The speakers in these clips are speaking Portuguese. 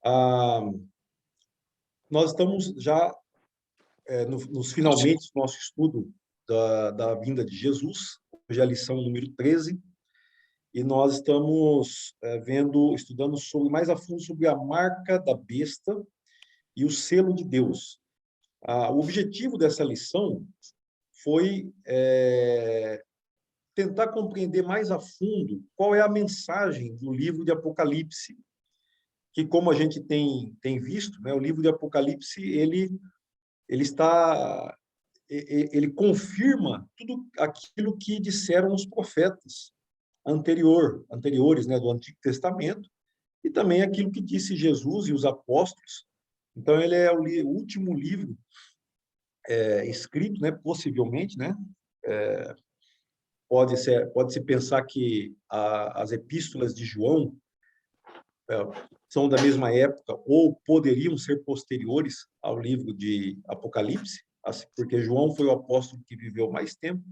Ah, nós estamos já nos finalmente do nosso estudo da vinda de Jesus. Hoje é a lição número 13, e nós estamos estudando mais a fundo sobre a marca da besta e o selo de Deus. O objetivo dessa lição foi tentar compreender mais a fundo qual é a mensagem do livro de Apocalipse, que, como a gente tem visto, né, o livro de Apocalipse ele confirma tudo aquilo que disseram os profetas anteriores, né, do Antigo Testamento, e também aquilo que disse Jesus e os apóstolos. Então, ele é o último livro escrito, né, possivelmente, né, pode-se pensar que as epístolas de João são da mesma época ou poderiam ser posteriores ao livro de Apocalipse, assim, porque João foi o apóstolo que viveu mais tempo,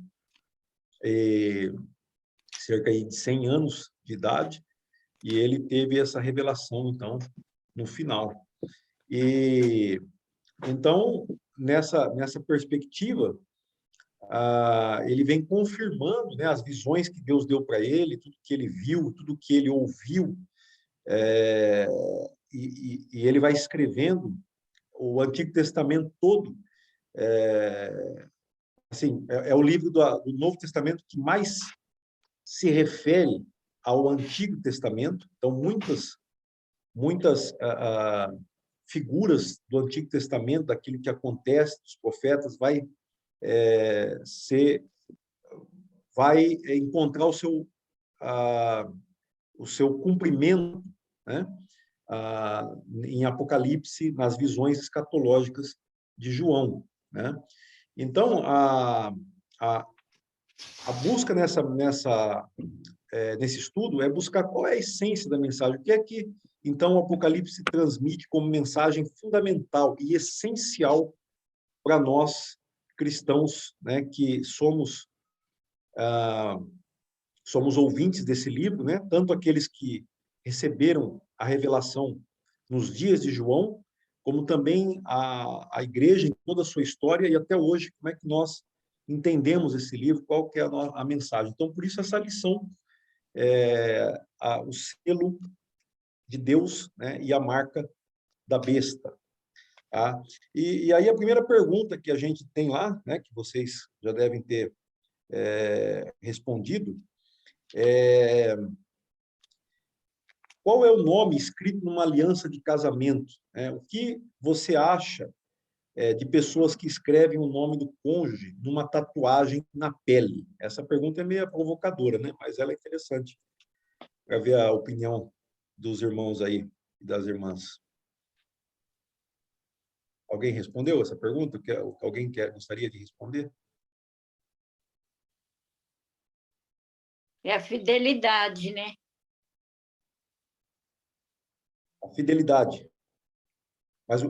cerca de 100 anos de idade, e ele teve essa revelação, então, no final. E, então, nessa perspectiva, ele vem confirmando, né, as visões que Deus deu para ele, tudo que ele viu, tudo que ele ouviu, e ele vai escrevendo o Antigo Testamento todo. Assim, é o livro do Novo Testamento que mais se refere ao Antigo Testamento. Então, muitas figuras do Antigo Testamento, daquilo que acontece, dos profetas, vai encontrar o seu cumprimento, né, em Apocalipse, nas visões escatológicas de João, né? Então, a busca nesse estudo é buscar qual é a essência da mensagem, o que é que, então, o Apocalipse transmite como mensagem fundamental e essencial para nós cristãos, né, que somos ouvintes desse livro, né, tanto aqueles que receberam a revelação nos dias de João, como também a igreja em toda a sua história e até hoje, como é que nós entendemos esse livro, qual que é a mensagem. Então, por isso, essa lição, o selo de Deus, né, e a marca da besta. Tá? E aí a primeira pergunta que a gente tem lá, né, que vocês já devem ter respondido, qual é o nome escrito numa aliança de casamento? O que você acha de pessoas que escrevem o nome do cônjuge numa tatuagem na pele? Essa pergunta é meio provocadora, né? Mas ela é interessante para ver a opinião dos irmãos aí e das irmãs. Alguém respondeu essa pergunta? Alguém gostaria de responder? É a fidelidade, né? A fidelidade. Mas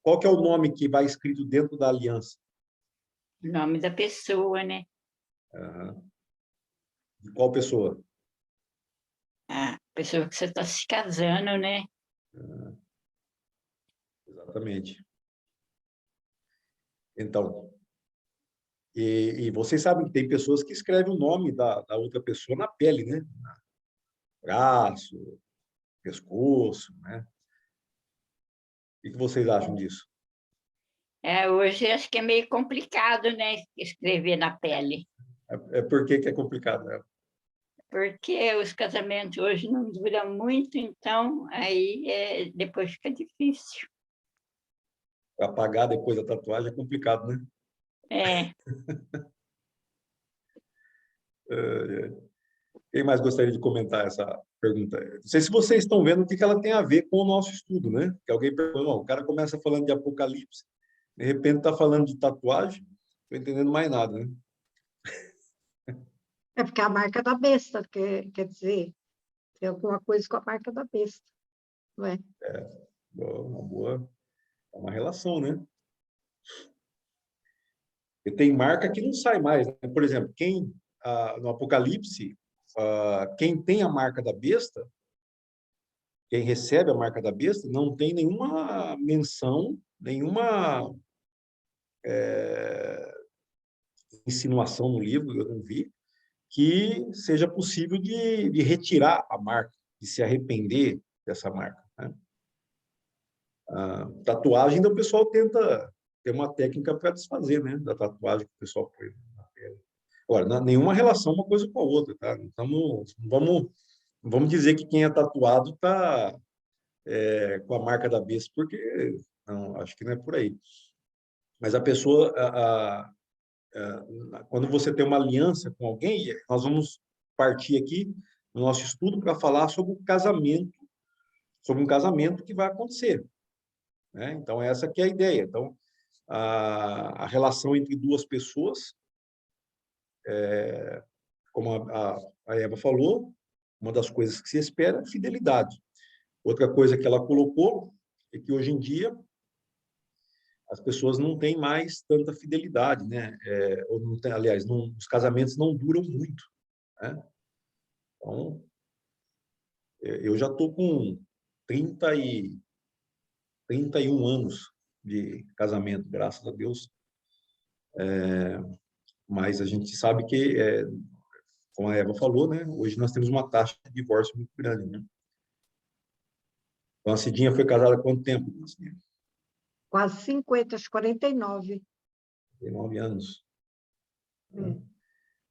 qual que é o nome que vai escrito dentro da aliança? O nome da pessoa, né? De qual pessoa? A pessoa que você está se casando, né? Exatamente. Então, e vocês sabem que tem pessoas que escrevem o nome da outra pessoa na pele, né? Braço, pescoço, né? O que vocês acham disso? Hoje acho que é meio complicado, né? Escrever na pele. Por que é complicado, né? Porque os casamentos hoje não duram muito, então aí depois fica difícil. Apagar depois da tatuagem é complicado, né? É. Quem mais gostaria de comentar essa pergunta? Não sei se vocês estão vendo o que ela tem a ver com o nosso estudo, né? Que alguém perguntou, o cara começa falando de Apocalipse, de repente está falando de tatuagem, não estou entendendo mais nada, né? É porque é a marca da besta, quer dizer, tem alguma coisa com a marca da besta, não é? É uma relação, né? E tem marca que não sai mais, né? Por exemplo, no Apocalipse, quem tem a marca da besta quem recebe a marca da besta, não tem nenhuma menção, nenhuma insinuação no livro, eu não vi, que seja possível de retirar a marca, de se arrepender dessa marca, né? A tatuagem, ainda o pessoal tenta ter uma técnica para desfazer, né, da tatuagem que o pessoal põe na pele. Agora, nenhuma relação uma coisa com a outra, tá? Então, vamos dizer que quem é tatuado está com a marca da besta, porque não, acho que não é por aí. Mas a pessoa, quando você tem uma aliança com alguém, nós vamos partir aqui no nosso estudo para falar sobre o casamento, sobre um casamento que vai acontecer, né? Então, essa que é a ideia. Então, a relação entre duas pessoas, como a Eva falou, uma das coisas que se espera é fidelidade. Outra coisa que ela colocou é que hoje em dia as pessoas não têm mais tanta fidelidade, né? Ou não tem, aliás, os casamentos não duram muito, né? Então, eu já estou com 31 anos de casamento, graças a Deus. Mas a gente sabe que, como a Eva falou, né? Hoje nós temos uma taxa de divórcio muito grande, né? Então, a Cidinha foi casada há quanto tempo? Quase 50, acho 49. Tem 9 anos. Né? É.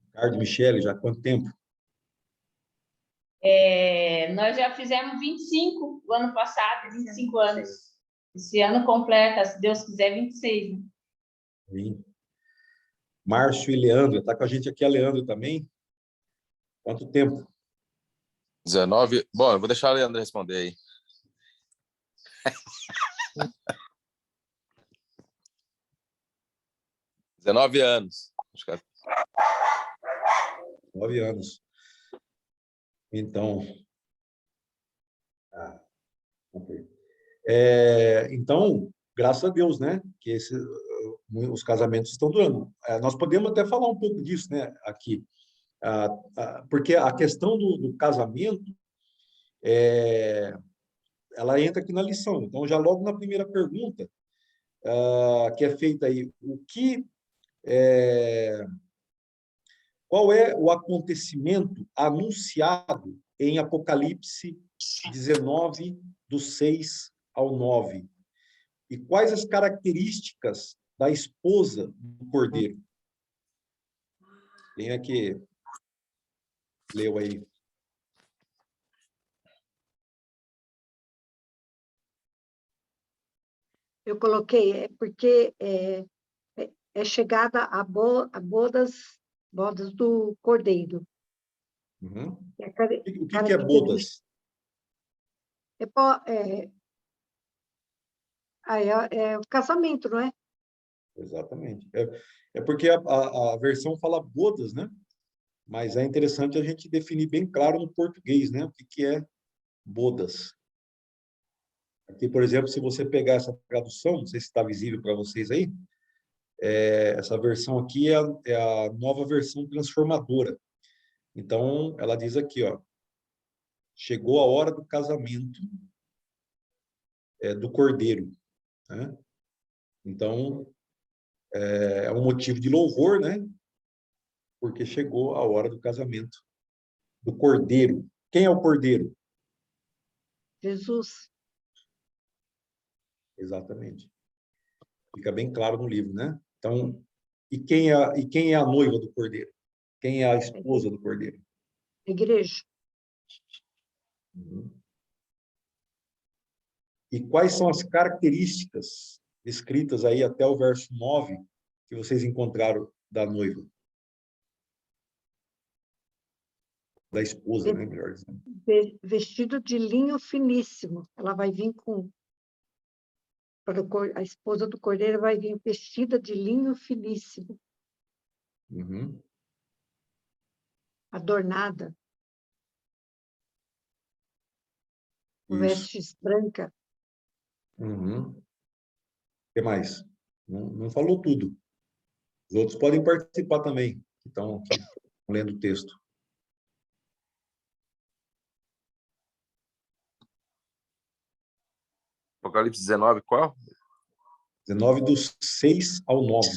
Ricardo e Michele, já há quanto tempo? Nós já fizemos 25 o ano passado, 25 anos. Esse ano completa, se Deus quiser, 26. Né? Sim. Márcio e Leandro, está com a gente aqui a Leandro também. Quanto tempo? 19. Bom, eu vou deixar a Leandro responder aí. 19 anos. Acho que 9 anos. Então, ok. Então, graças a Deus, né? Que os casamentos estão durando. Nós podemos até falar um pouco disso, né? Aqui, porque a questão do casamento, ela entra aqui na lição. Então, já logo na primeira pergunta, que é feita aí, qual é o acontecimento anunciado em Apocalipse 19, do 6 ao 9? E quais as características da esposa do Cordeiro? Quem é que leu aí? Eu coloquei, porque é chegada a bodas do Cordeiro. Uhum. O que é característica- bodas? É o casamento, não é? Exatamente. É porque a versão fala bodas, né? Mas é interessante a gente definir bem claro no português, né? O que é bodas. Aqui, por exemplo, se você pegar essa tradução, não sei se está visível para vocês aí, essa versão aqui é a nova versão transformadora. Então, ela diz aqui, ó, chegou a hora do casamento do Cordeiro, né? Então, é um motivo de louvor, né? Porque chegou a hora do casamento do Cordeiro. Quem é o Cordeiro? Jesus. Exatamente. Fica bem claro no livro, né? Então, e quem é a noiva do Cordeiro? Quem é a esposa do Cordeiro? Igreja. Uhum. E quais são as características escritas aí até o verso 9 que vocês encontraram da noiva? Da esposa, né? Melhor dizendo. Vestido de linho finíssimo. Ela vai vir a esposa do Cordeiro vai vir vestida de linho finíssimo, Uhum. adornada, com Isso. vestes brancas. Uhum. O que mais? Não falou tudo. Os outros podem participar também, que estão aqui lendo o texto. Apocalipse 19, qual? 19, do 6 ao 9.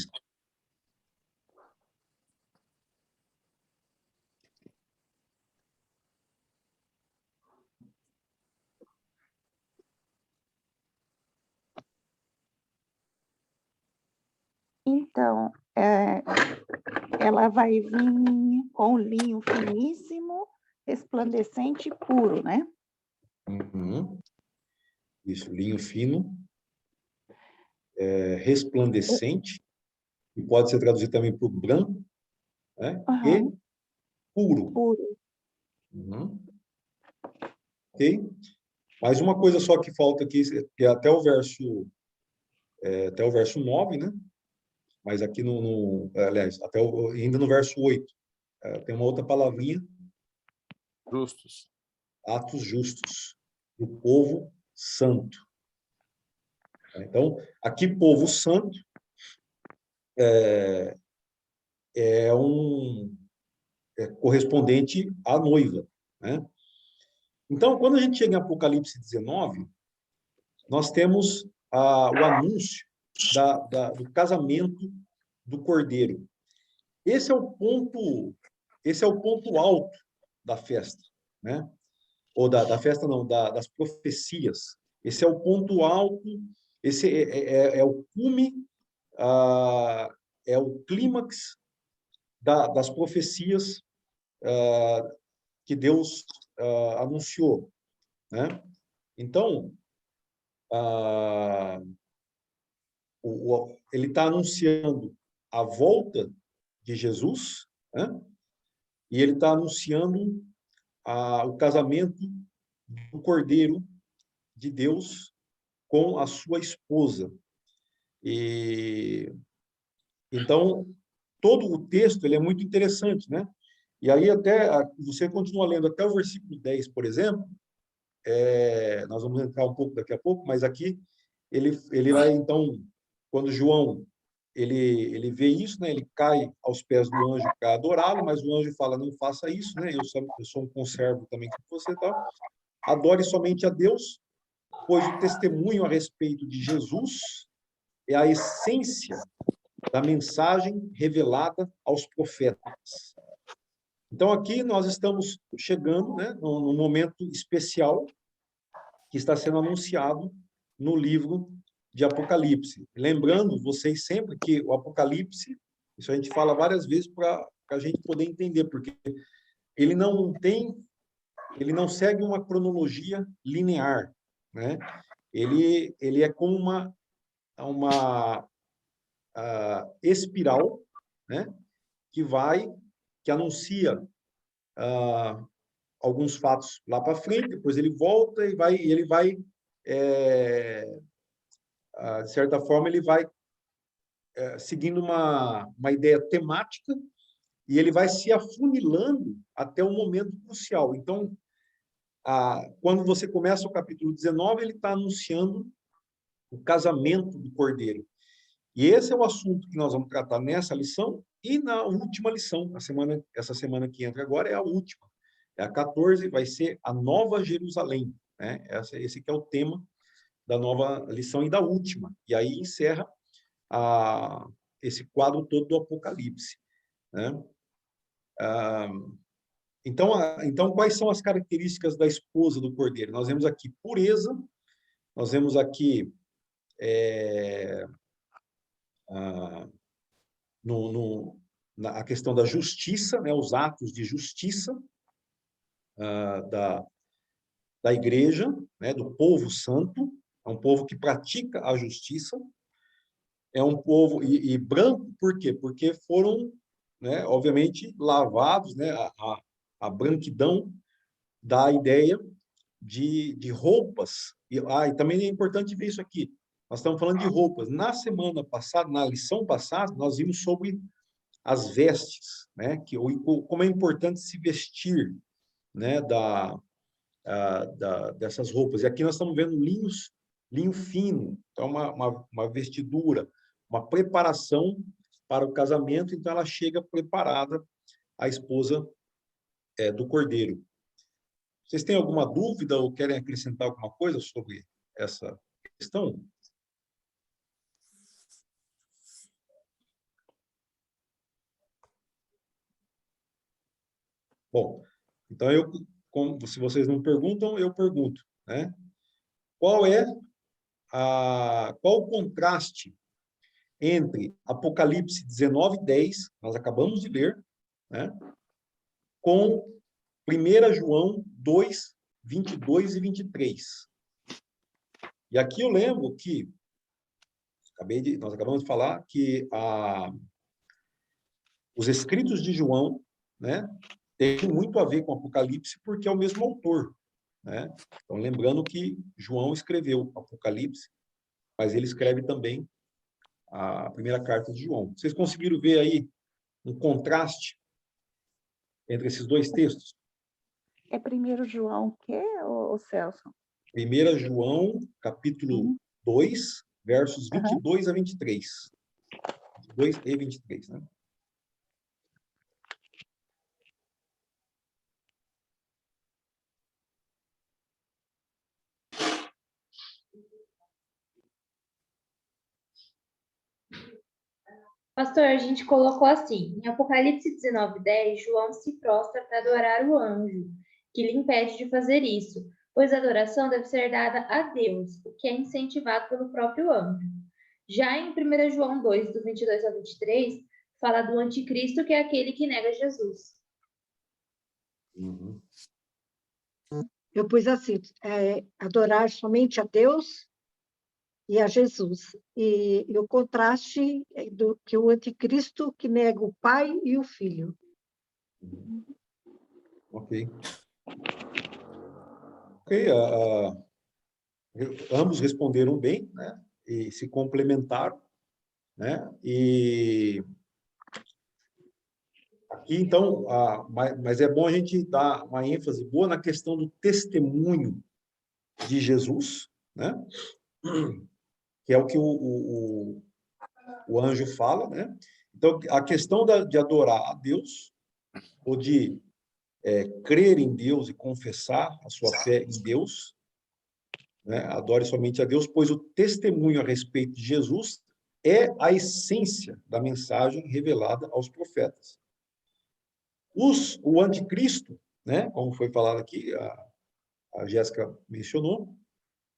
Então, ela vai vir com linho finíssimo, resplandecente e puro, né? Uhum. Isso, linho fino, resplandecente, e pode ser traduzido também por branco, né? E Aham, puro. puro. Uhum. Ok? Mas uma coisa só que falta aqui, que é até o verso 9, né? Mas aqui aliás, ainda no verso 8, tem uma outra palavrinha, Justos. atos justos, do povo santo. Então, aqui, povo santo é correspondente à noiva, né? Então, quando a gente chega em Apocalipse 19, nós temos o anúncio do casamento do Cordeiro. Esse é o ponto alto da festa, né? Ou da festa não, das profecias. Esse é o ponto alto, esse é o cume, é o clímax das profecias que Deus anunciou, né? Então, ele está anunciando a volta de Jesus, né? E ele está anunciando o casamento do Cordeiro de Deus com a sua esposa. E então todo o texto ele é muito interessante, né? E aí até você continua lendo até o versículo 10, por exemplo, nós vamos entrar um pouco daqui a pouco, mas aqui ele vai então, quando João ele vê isso, né? Ele cai aos pés do anjo para adorá-lo, mas o anjo fala: não faça isso, né? Eu sou um conservo também como você, tá? Adore somente a Deus, pois o testemunho a respeito de Jesus é a essência da mensagem revelada aos profetas. Então aqui nós estamos chegando, né, num momento especial que está sendo anunciado no livro de Apocalipse. Lembrando vocês sempre que o Apocalipse, isso a gente fala várias vezes para a gente poder entender, porque ele não segue uma cronologia linear, né? Ele é como uma espiral, né? Que anuncia alguns fatos lá para frente, depois ele volta e ele vai de certa forma, ele vai seguindo uma ideia temática e ele vai se afunilando até o momento crucial. Então, quando você começa o capítulo 19, ele está anunciando o casamento do Cordeiro. E esse é o assunto que nós vamos tratar nessa lição e na última lição. Essa semana que entra agora é a última. É a 14, vai ser a Nova Jerusalém, né? Esse que é o tema da nova lição e da última. E aí encerra esse quadro todo do Apocalipse, né? Então, quais são as características da esposa do Cordeiro? Nós vemos aqui pureza, nós vemos aqui a questão da justiça, né? Os atos de justiça da igreja, né? Do povo santo, é um povo que pratica a justiça, é um povo e branco, por quê? Porque foram, né, obviamente, lavados, né, a branquidão da ideia de roupas. E também é importante ver isso aqui. Nós estamos falando de roupas. Na semana passada, na lição passada, nós vimos sobre as vestes, né, como é importante se vestir, né, dessas roupas. E aqui nós estamos vendo linho fino, então uma vestidura, uma preparação para o casamento, então ela chega preparada, a esposa do Cordeiro. Vocês têm alguma dúvida ou querem acrescentar alguma coisa sobre questão? Bom, então se vocês não perguntam, eu pergunto, né? Qual o contraste entre Apocalipse 19:10, nós acabamos de ler, né? Com 1 João 2, 22 e 23. E aqui eu lembro que nós acabamos de falar que os escritos de João, né, tem muito a ver com Apocalipse, porque é o mesmo autor, né? Então, lembrando que João escreveu Apocalipse, mas ele escreve também a primeira carta de João. Vocês conseguiram ver aí um contraste entre esses dois textos? É 1 João o quê, ô Celso? 1 João, capítulo 2, versos Aham. 22 a 23. 22 e 23, né? Pastor, a gente colocou assim, em Apocalipse 19:10, João se prostra para adorar o anjo, que lhe impede de fazer isso, pois a adoração deve ser dada a Deus, o que é incentivado pelo próprio anjo. Já em 1 João 2, do 22 ao 23, fala do anticristo, que é aquele que nega Jesus. Uhum. Eu pus assim, adorar somente a Deus e a Jesus. E o contraste do que o anticristo que nega o Pai e o Filho. Ok. Ok, ambos responderam bem, né? E se complementaram, né? E aqui, então, mas é bom a gente dar uma ênfase boa na questão do testemunho de Jesus, né? Que é o que o anjo fala, né? Então, a questão de adorar a Deus, ou de crer em Deus e confessar a sua fé em Deus, né? Adore somente a Deus, pois o testemunho a respeito de Jesus é a essência da mensagem revelada aos profetas. O anticristo, né? Como foi falado aqui, a Jéssica mencionou,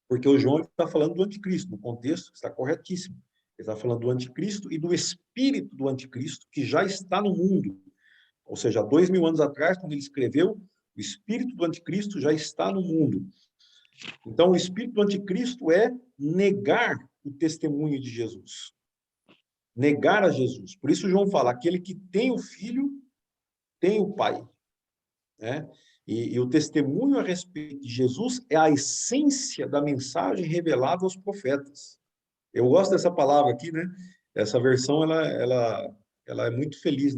porque o João está falando do anticristo, no contexto está corretíssimo. Ele está falando do anticristo e do espírito do anticristo que já está no mundo. Ou seja, 2000 anos atrás, quando ele escreveu, o espírito do anticristo já está no mundo. Então, o espírito do anticristo é negar o testemunho de Jesus. Negar a Jesus. Por isso, João fala, aquele que tem o filho, tem o pai. Né? E o testemunho a respeito de Jesus é a essência da mensagem revelada aos profetas. Eu gosto dessa palavra aqui, né? Essa versão, ela é muito feliz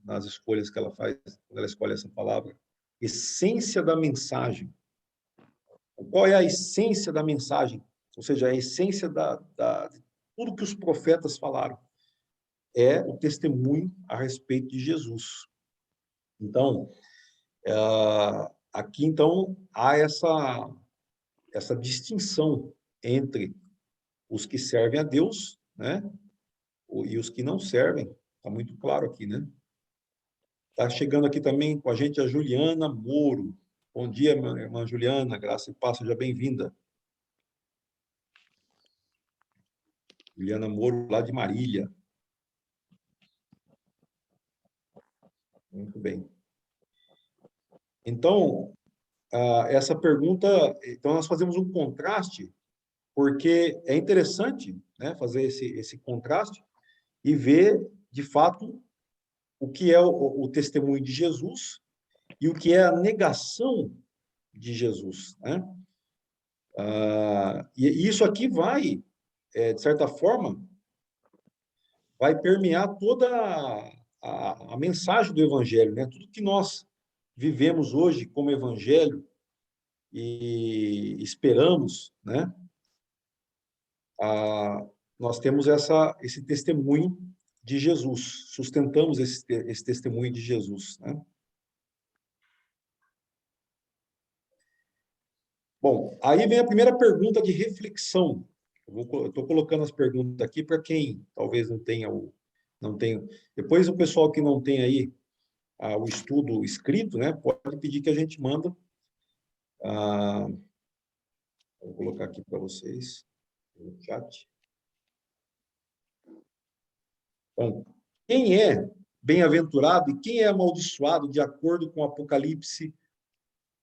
nas escolhas que ela faz, quando ela escolhe essa palavra. Essência da mensagem. Qual é a essência da mensagem? Ou seja, a essência de tudo que os profetas falaram. É o testemunho a respeito de Jesus. Então, aqui, então, há essa distinção entre os que servem a Deus, né? E os que não servem. Está muito claro aqui, né? Está chegando aqui também com a gente a Juliana Moro. Bom dia, minha irmã Juliana, graça e paz, seja bem-vinda. Juliana Moro, lá de Marília. Muito bem. Então, essa pergunta, então nós fazemos um contraste, porque é interessante, né, fazer esse contraste e ver, de fato, o que é o testemunho de Jesus e o que é a negação de Jesus, né? E isso aqui vai, de certa forma, vai permear toda a mensagem do Evangelho, né? Tudo que nós vivemos hoje como Evangelho e esperamos, né? Nós temos esse testemunho de Jesus, sustentamos esse testemunho de Jesus, né? Bom, aí vem a primeira pergunta de reflexão Eu estou colocando as perguntas aqui para quem talvez não tenha não tenha. Depois o pessoal que não tem aí o estudo escrito, né, pode pedir que a gente manda. Vou colocar aqui para vocês no chat. Então, quem é bem-aventurado e quem é amaldiçoado de acordo com Apocalipse?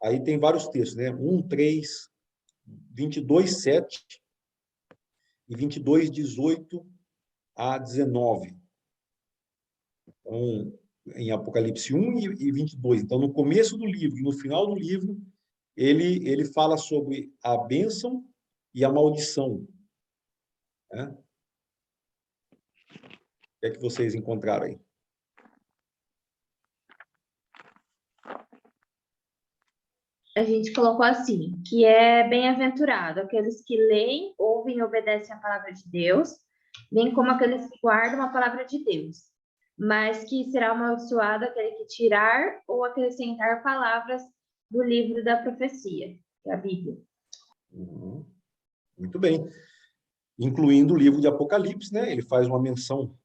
Aí tem vários textos, né? 1, 3, 22, 7 e 22, 18 a 19. Então, em Apocalipse 1 e 22. Então, no começo do livro e no final do livro, ele fala sobre a bênção e a maldição. Né? O que é que vocês encontraram aí? A gente colocou assim, que é bem-aventurado aqueles que leem, ouvem e obedecem a palavra de Deus, bem como aqueles que guardam a palavra de Deus, mas que será amaldiçoado aquele que tirar ou acrescentar palavras do livro da profecia, que é a Bíblia. Muito bem. Incluindo o livro de Apocalipse, né? Ele faz uma menção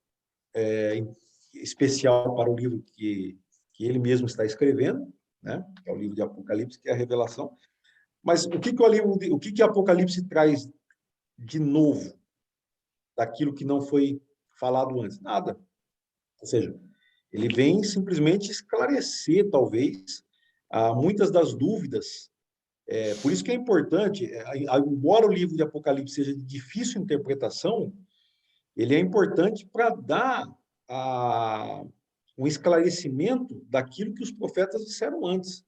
especial para o livro que ele mesmo está escrevendo, né? Que é o livro de Apocalipse, que é a revelação. Mas o que Apocalipse traz de novo daquilo que não foi falado antes? Nada. Ou seja, ele vem simplesmente esclarecer, talvez, muitas das dúvidas. Por isso que é importante, embora o livro de Apocalipse seja de difícil interpretação, ele é importante para dar um esclarecimento daquilo que os profetas disseram antes.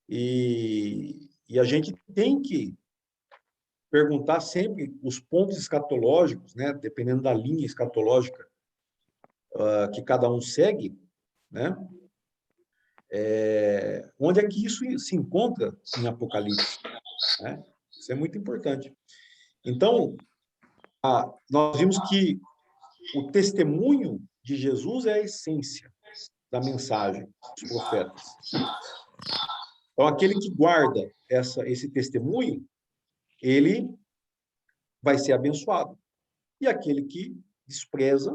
E a gente tem que perguntar sempre os pontos escatológicos, né? Dependendo da linha escatológica que cada um segue, né? Onde é que isso se encontra em Apocalipse? Né? Isso é muito importante. Então, nós vimos que o testemunho de Jesus é a essência da mensagem dos profetas. Então, aquele que guarda esse testemunho, ele vai ser abençoado. E aquele que despreza,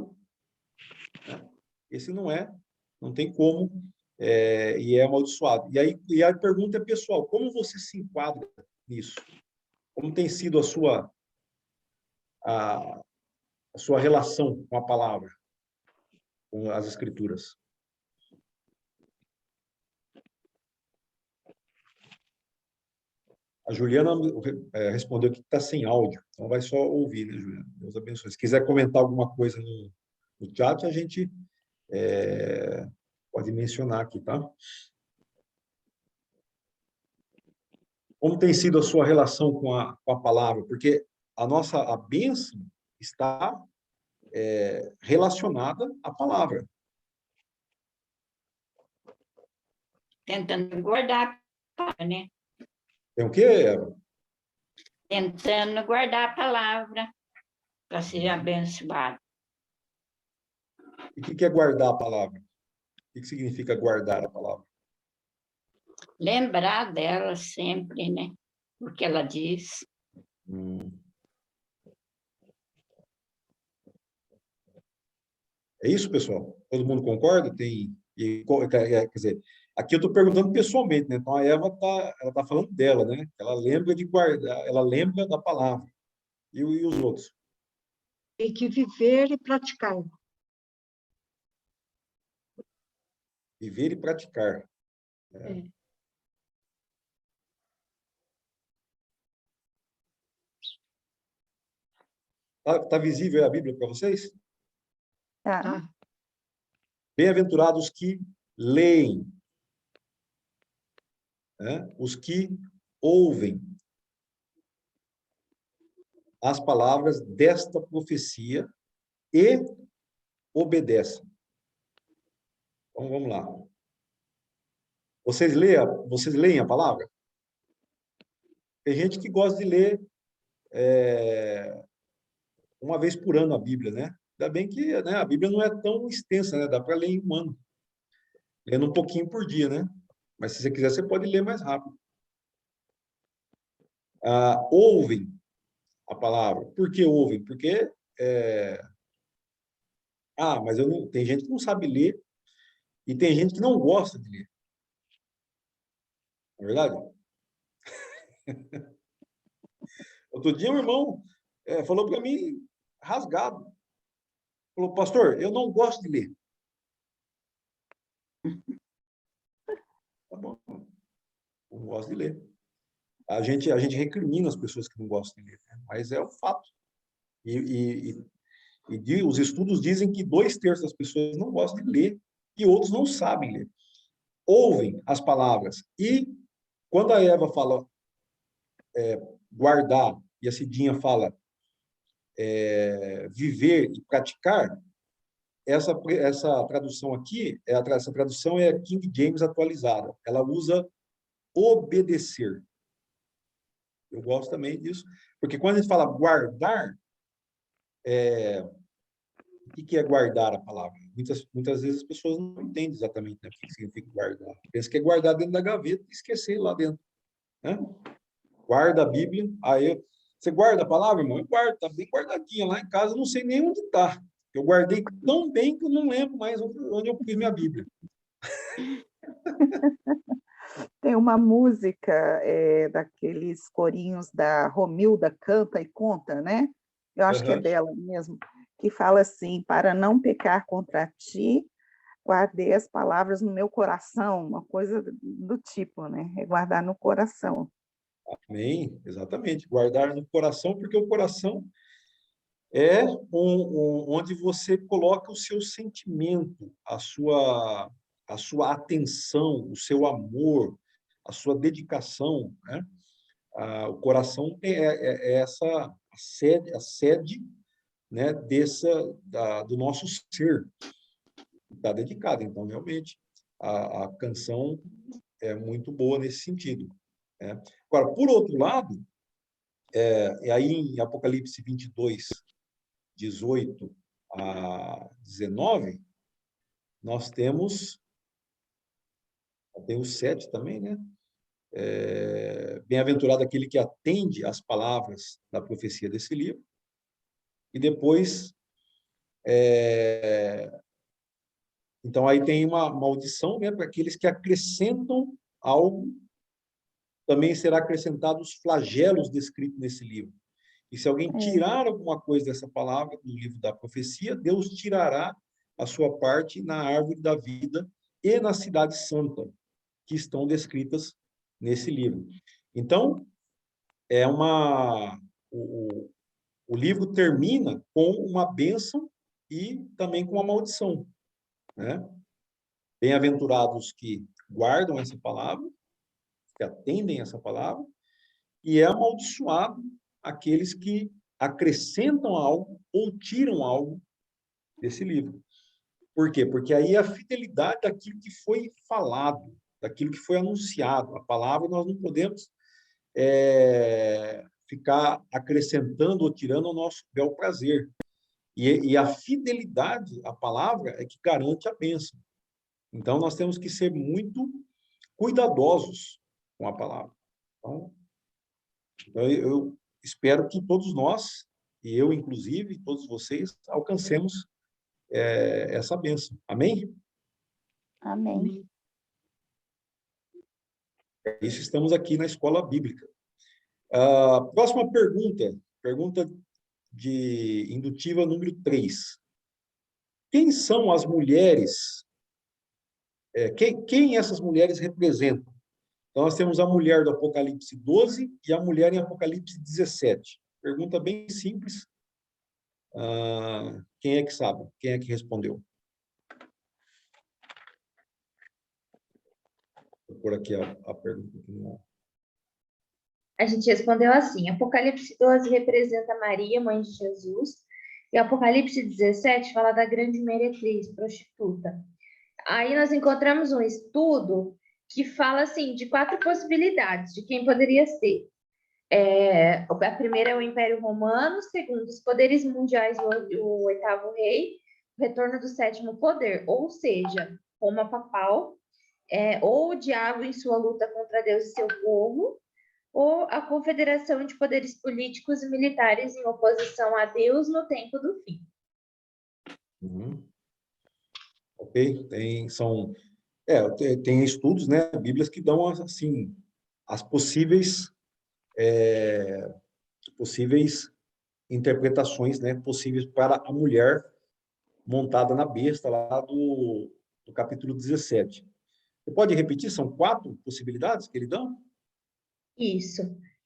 né, esse não tem como, e é amaldiçoado. E a pergunta é pessoal, como você se enquadra nisso? Como tem sido a sua relação com a palavra, com as escrituras? A Juliana respondeu que está sem áudio, então vai só ouvir, né, Juliana? Deus abençoe. Se quiser comentar alguma coisa no chat, a gente pode mencionar aqui, tá? Como tem sido a sua relação com a palavra? Porque a bênção está relacionada à palavra. Tentando guardar a palavra, né? Tem o quê, Eva? Tentando guardar a palavra para ser abençoado. E o que é guardar a palavra? O que significa guardar a palavra? Lembrar dela sempre, né? O que ela diz. É isso, pessoal? Todo mundo concorda? Quer dizer, aqui eu estou perguntando pessoalmente, né? Então a Eva ela tá falando dela, né? Ela lembra de guardar, ela lembra da palavra. E os outros? Tem que viver e praticar. Viver e praticar. Tá visível a Bíblia para vocês? Tá. Bem-aventurados que leem, né? Os que ouvem as palavras desta profecia e obedecem. Então, vamos lá. Vocês leem a palavra? Tem gente que gosta de ler uma vez por ano a Bíblia, né? Ainda bem que, né, a Bíblia não é tão extensa, né? Dá para ler em um ano. Lendo um pouquinho por dia, né? Mas se você quiser, você pode ler mais rápido. Ouvem a palavra. Por que ouvem? Porque mas tem gente que não sabe ler e tem gente que não gosta de ler. Não é verdade? Outro dia, um irmão falou para mim, rasgado. Falou, pastor, eu não gosto de ler. Tá bom, não gosto de ler. A gente recrimina as pessoas que não gostam de ler, né? Mas é um fato. Os estudos dizem que 2/3 das pessoas não gostam de ler e outros não sabem ler. Ouvem as palavras. E quando a Eva fala guardar e a Cidinha fala viver e praticar, essa tradução aqui, essa tradução é King James atualizada. Ela usa obedecer. Eu gosto também disso, porque quando a gente fala guardar, o que é guardar a palavra? Muitas vezes as pessoas não entendem exatamente, né, o que significa guardar. Pensa que é guardar dentro da gaveta e esquecer lá dentro, né? Guarda a Bíblia, aí você guarda a palavra, irmão? Eu guardo, está bem guardadinha lá em casa, eu não sei nem onde está. Eu guardei tão bem que eu não lembro mais onde eu pus minha Bíblia. Tem uma música daqueles corinhos da Romilda Canta e Conta, né? Eu acho que é dela mesmo, que fala assim, para não pecar contra ti, guardei as palavras no meu coração, uma coisa do tipo, né? É guardar no coração. Amém, exatamente. Guardar no coração, porque o coração é onde você coloca o seu sentimento, a sua atenção, o seu amor, a sua dedicação, né? O coração é essa a sede, né, do nosso ser, está dedicado. Então, realmente, a canção é muito boa nesse sentido, né? Agora, por outro lado, aí em Apocalipse 22, 18 a 19, nós temos, tem o 7 também, né? Bem-aventurado aquele que atende às palavras da profecia desse livro. E depois, então aí tem uma maldição, né, para aqueles que acrescentam algo, também será acrescentado os flagelos descritos nesse livro. E se alguém tirar alguma coisa dessa palavra, do livro da profecia, Deus tirará a sua parte na árvore da vida e na cidade santa, que estão descritas nesse livro. Então, o livro termina com uma bênção e também com uma maldição, né? Bem-aventurados que guardam essa palavra, que atendem essa palavra, e é amaldiçoado aqueles que acrescentam algo ou tiram algo desse livro. Por quê? Porque aí a fidelidade daquilo que foi falado, daquilo que foi anunciado. A palavra nós não podemos ficar acrescentando ou tirando ao nosso bel prazer. E a fidelidade à palavra é que garante a bênção. Então, nós temos que ser muito cuidadosos com a palavra. Então, eu espero que todos nós, e eu inclusive, todos vocês, alcancemos essa bênção. Amém? Amém. Isso, estamos aqui na Escola Bíblica. Próxima pergunta indutiva número 3. Quem são as mulheres? Quem essas mulheres representam? Então, nós temos a mulher do Apocalipse 12 e a mulher em Apocalipse 17. Pergunta bem simples. Quem é que sabe? Quem é que respondeu? Vou pôr aqui a pergunta. A gente respondeu assim: Apocalipse 12 representa Maria, mãe de Jesus, e Apocalipse 17 fala da grande meretriz, prostituta. Aí nós encontramos um estudo que fala assim de 4 possibilidades de quem poderia ser. A primeira é o Império Romano, segundo, os poderes mundiais, o 8º rei, o retorno do 7º poder, ou seja, Roma papal, ou o diabo em sua luta contra Deus e seu povo, ou a confederação de poderes políticos e militares em oposição a Deus no tempo do fim. Uhum. Ok? Tem estudos, né, Bíblias que dão, assim, as possíveis interpretações, né, possíveis para a mulher montada na besta lá do capítulo 17. Você pode repetir? São 4 possibilidades que ele dá? Isso.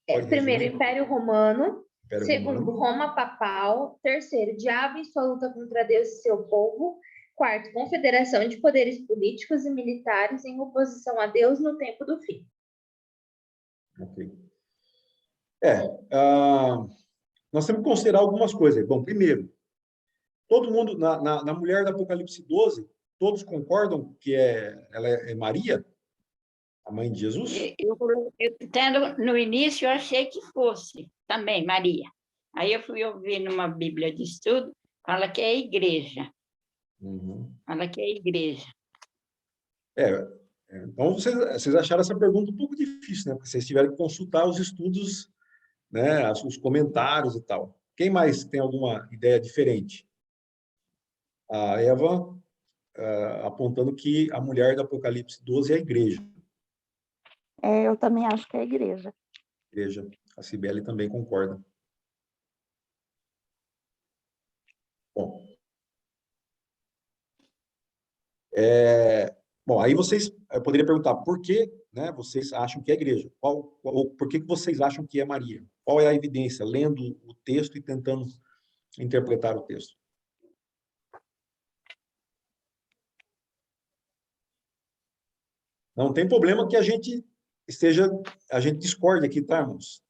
Pode Primeiro, resumir? Império Romano. Império Segundo, Romano. Roma Papal. Terceiro, diabo em sua luta contra Deus e seu povo. Quarto, confederação de poderes políticos e militares em oposição a Deus no tempo do fim. Ok. Nós temos que considerar algumas coisas. Bom, primeiro, todo mundo, na mulher do Apocalipse 12, todos concordam que ela é Maria, a mãe de Jesus? No início, eu achei que fosse também Maria. Aí eu fui ouvir numa Bíblia de estudo, fala que é a igreja. Uhum. Fala que é a igreja. Então, vocês acharam essa pergunta um pouco difícil, né? Porque vocês tiveram que consultar os estudos, né? Os comentários e tal. Quem mais tem alguma ideia diferente? A Eva, apontando que a mulher do Apocalipse 12 é a igreja. Eu também acho que é a igreja. Igreja. A Cibele também concorda. Bom. Bom, aí eu poderia perguntar por que, né, vocês acham que é a igreja? Por que vocês acham que é Maria? Qual é a evidência? Lendo o texto e tentando interpretar o texto. Não tem problema que a gente discorde aqui, tá, irmãos?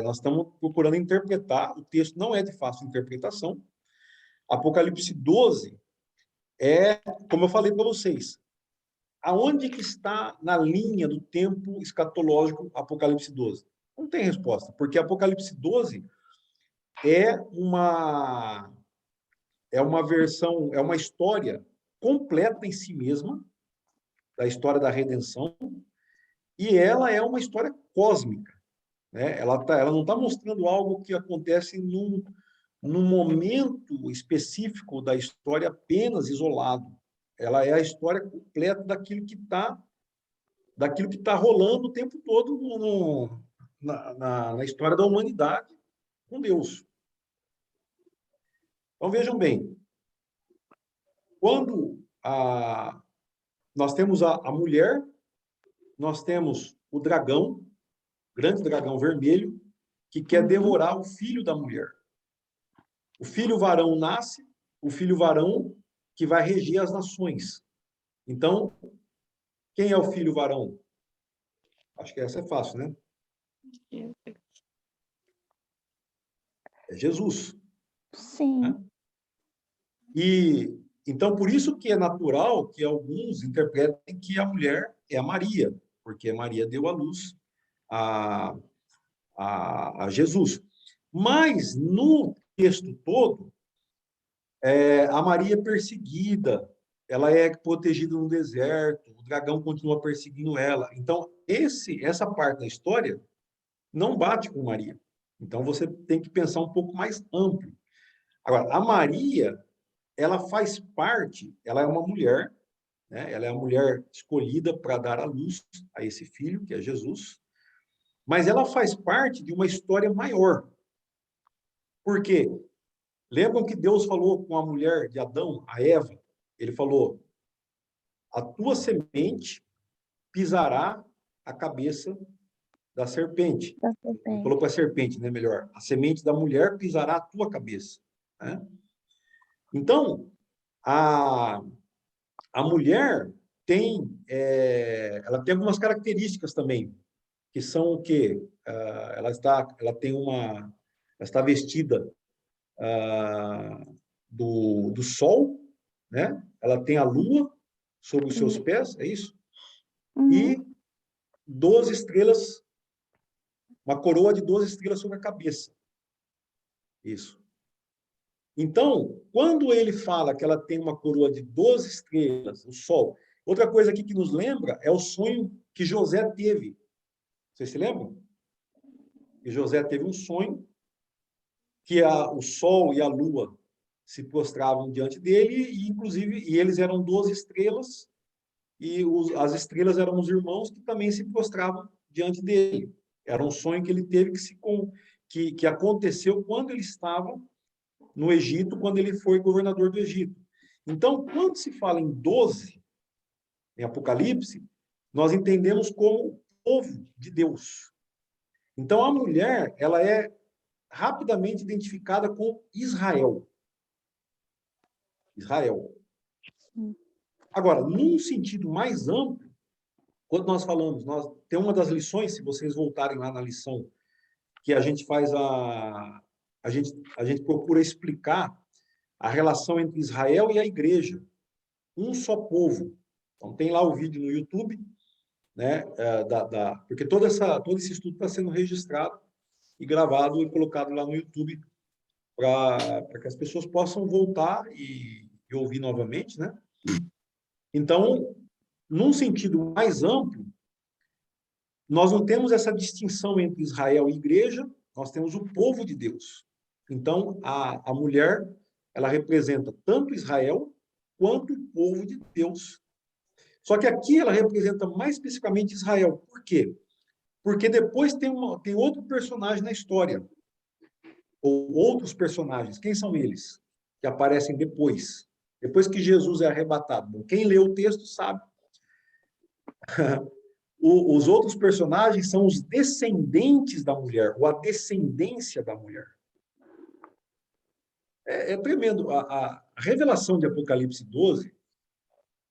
Nós estamos procurando interpretar, o texto não é de fácil interpretação. Apocalipse 12 como eu falei para vocês, aonde que está na linha do tempo escatológico Apocalipse 12? Não tem resposta, porque Apocalipse 12 é uma versão, é uma história completa em si mesma, da história da redenção, e ela é uma história cósmica, né? Ela não está mostrando algo que acontece num momento específico da história apenas isolado. Ela é a história completa daquilo que está rolando o tempo todo na história da humanidade com Deus. Então, vejam bem, quando nós temos a mulher, nós temos o dragão, grande dragão vermelho, que quer devorar o filho da mulher. O filho varão nasce, o filho varão que vai reger as nações. Então, quem é o filho varão? Acho que essa é fácil, né? É Jesus. Sim. Né? E então, por isso que é natural que alguns interpretem que a mulher é a Maria, porque Maria deu à luz a Jesus. Mas, no texto todo, a Maria é perseguida, ela é protegida no deserto, o dragão continua perseguindo ela. Então, essa parte da história não bate com Maria. Então, você tem que pensar um pouco mais amplo. Agora, a Maria, ela faz parte, ela é uma mulher, né? Ela é a mulher escolhida para dar à luz a esse filho, que é Jesus, mas ela faz parte de uma história maior. Por quê? Lembram que Deus falou com a mulher de Adão, a Eva? Ele falou, a tua semente pisará a cabeça da serpente. Ele falou para a serpente, né, melhor, a semente da mulher pisará a tua cabeça. Né? Então, a mulher ela tem algumas características também, que são o quê? Ela está vestida do sol, né? Ela tem a lua sobre os seus pés, é isso? Uhum. E 12 estrelas, uma coroa de 12 estrelas sobre a cabeça. Isso. Então, quando ele fala que ela tem uma coroa de 12 estrelas, o sol, outra coisa aqui que nos lembra é o sonho que José teve. Vocês se lembram? E José teve um sonho que o sol e a lua se prostravam diante dele, e inclusive eles eram 12 estrelas, e as estrelas eram os irmãos que também se prostravam diante dele. Era um sonho que ele teve que aconteceu quando ele estava no Egito, quando ele foi governador do Egito. Então, quando se fala em 12, em Apocalipse, nós entendemos como povo de Deus. Então, a mulher, ela é rapidamente identificada com Israel. Israel. Agora, num sentido mais amplo, quando nós falamos, tem uma das lições, se vocês voltarem lá na lição, que a gente faz a gente procura explicar a relação entre Israel e a igreja, um só povo. Então tem lá o vídeo no YouTube, né? Porque todo esse estudo está sendo registrado e gravado e colocado lá no YouTube para que as pessoas possam voltar e ouvir novamente, né? Então, num sentido mais amplo, nós não temos essa distinção entre Israel e igreja, nós temos o povo de Deus. Então, a mulher, ela representa tanto Israel quanto o povo de Deus. Só que aqui ela representa mais especificamente Israel. Por quê? Porque depois tem outro personagem na história, ou outros personagens. Quem são eles? Que aparecem depois que Jesus é arrebatado. Bom, quem lê o texto sabe. Os outros personagens são os descendentes da mulher, ou a descendência da mulher. É tremendo. A revelação de Apocalipse 12,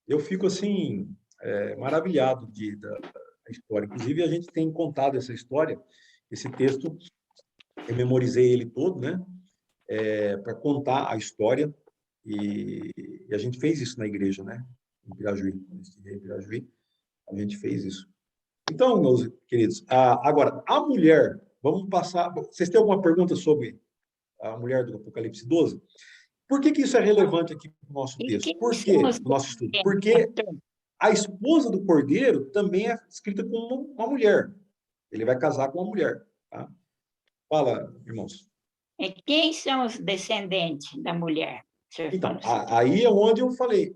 eu fico assim, maravilhado da história. Inclusive, a gente tem contado essa história, esse texto, eu memorizei ele todo, né? Para contar a história, e a gente fez isso na igreja, né? Em Pirajuí, a gente fez isso. Então, meus queridos, agora, a mulher, vamos passar. Vocês têm alguma pergunta sobre a mulher do Apocalipse 12? Por que isso é relevante aqui no nosso texto? Por quê? No nosso estudo? Porque a esposa do cordeiro também é escrita como uma mulher. Ele vai casar com uma mulher. Tá? Fala, irmãos. E quem são os descendentes da mulher? Então, aí é onde eu falei.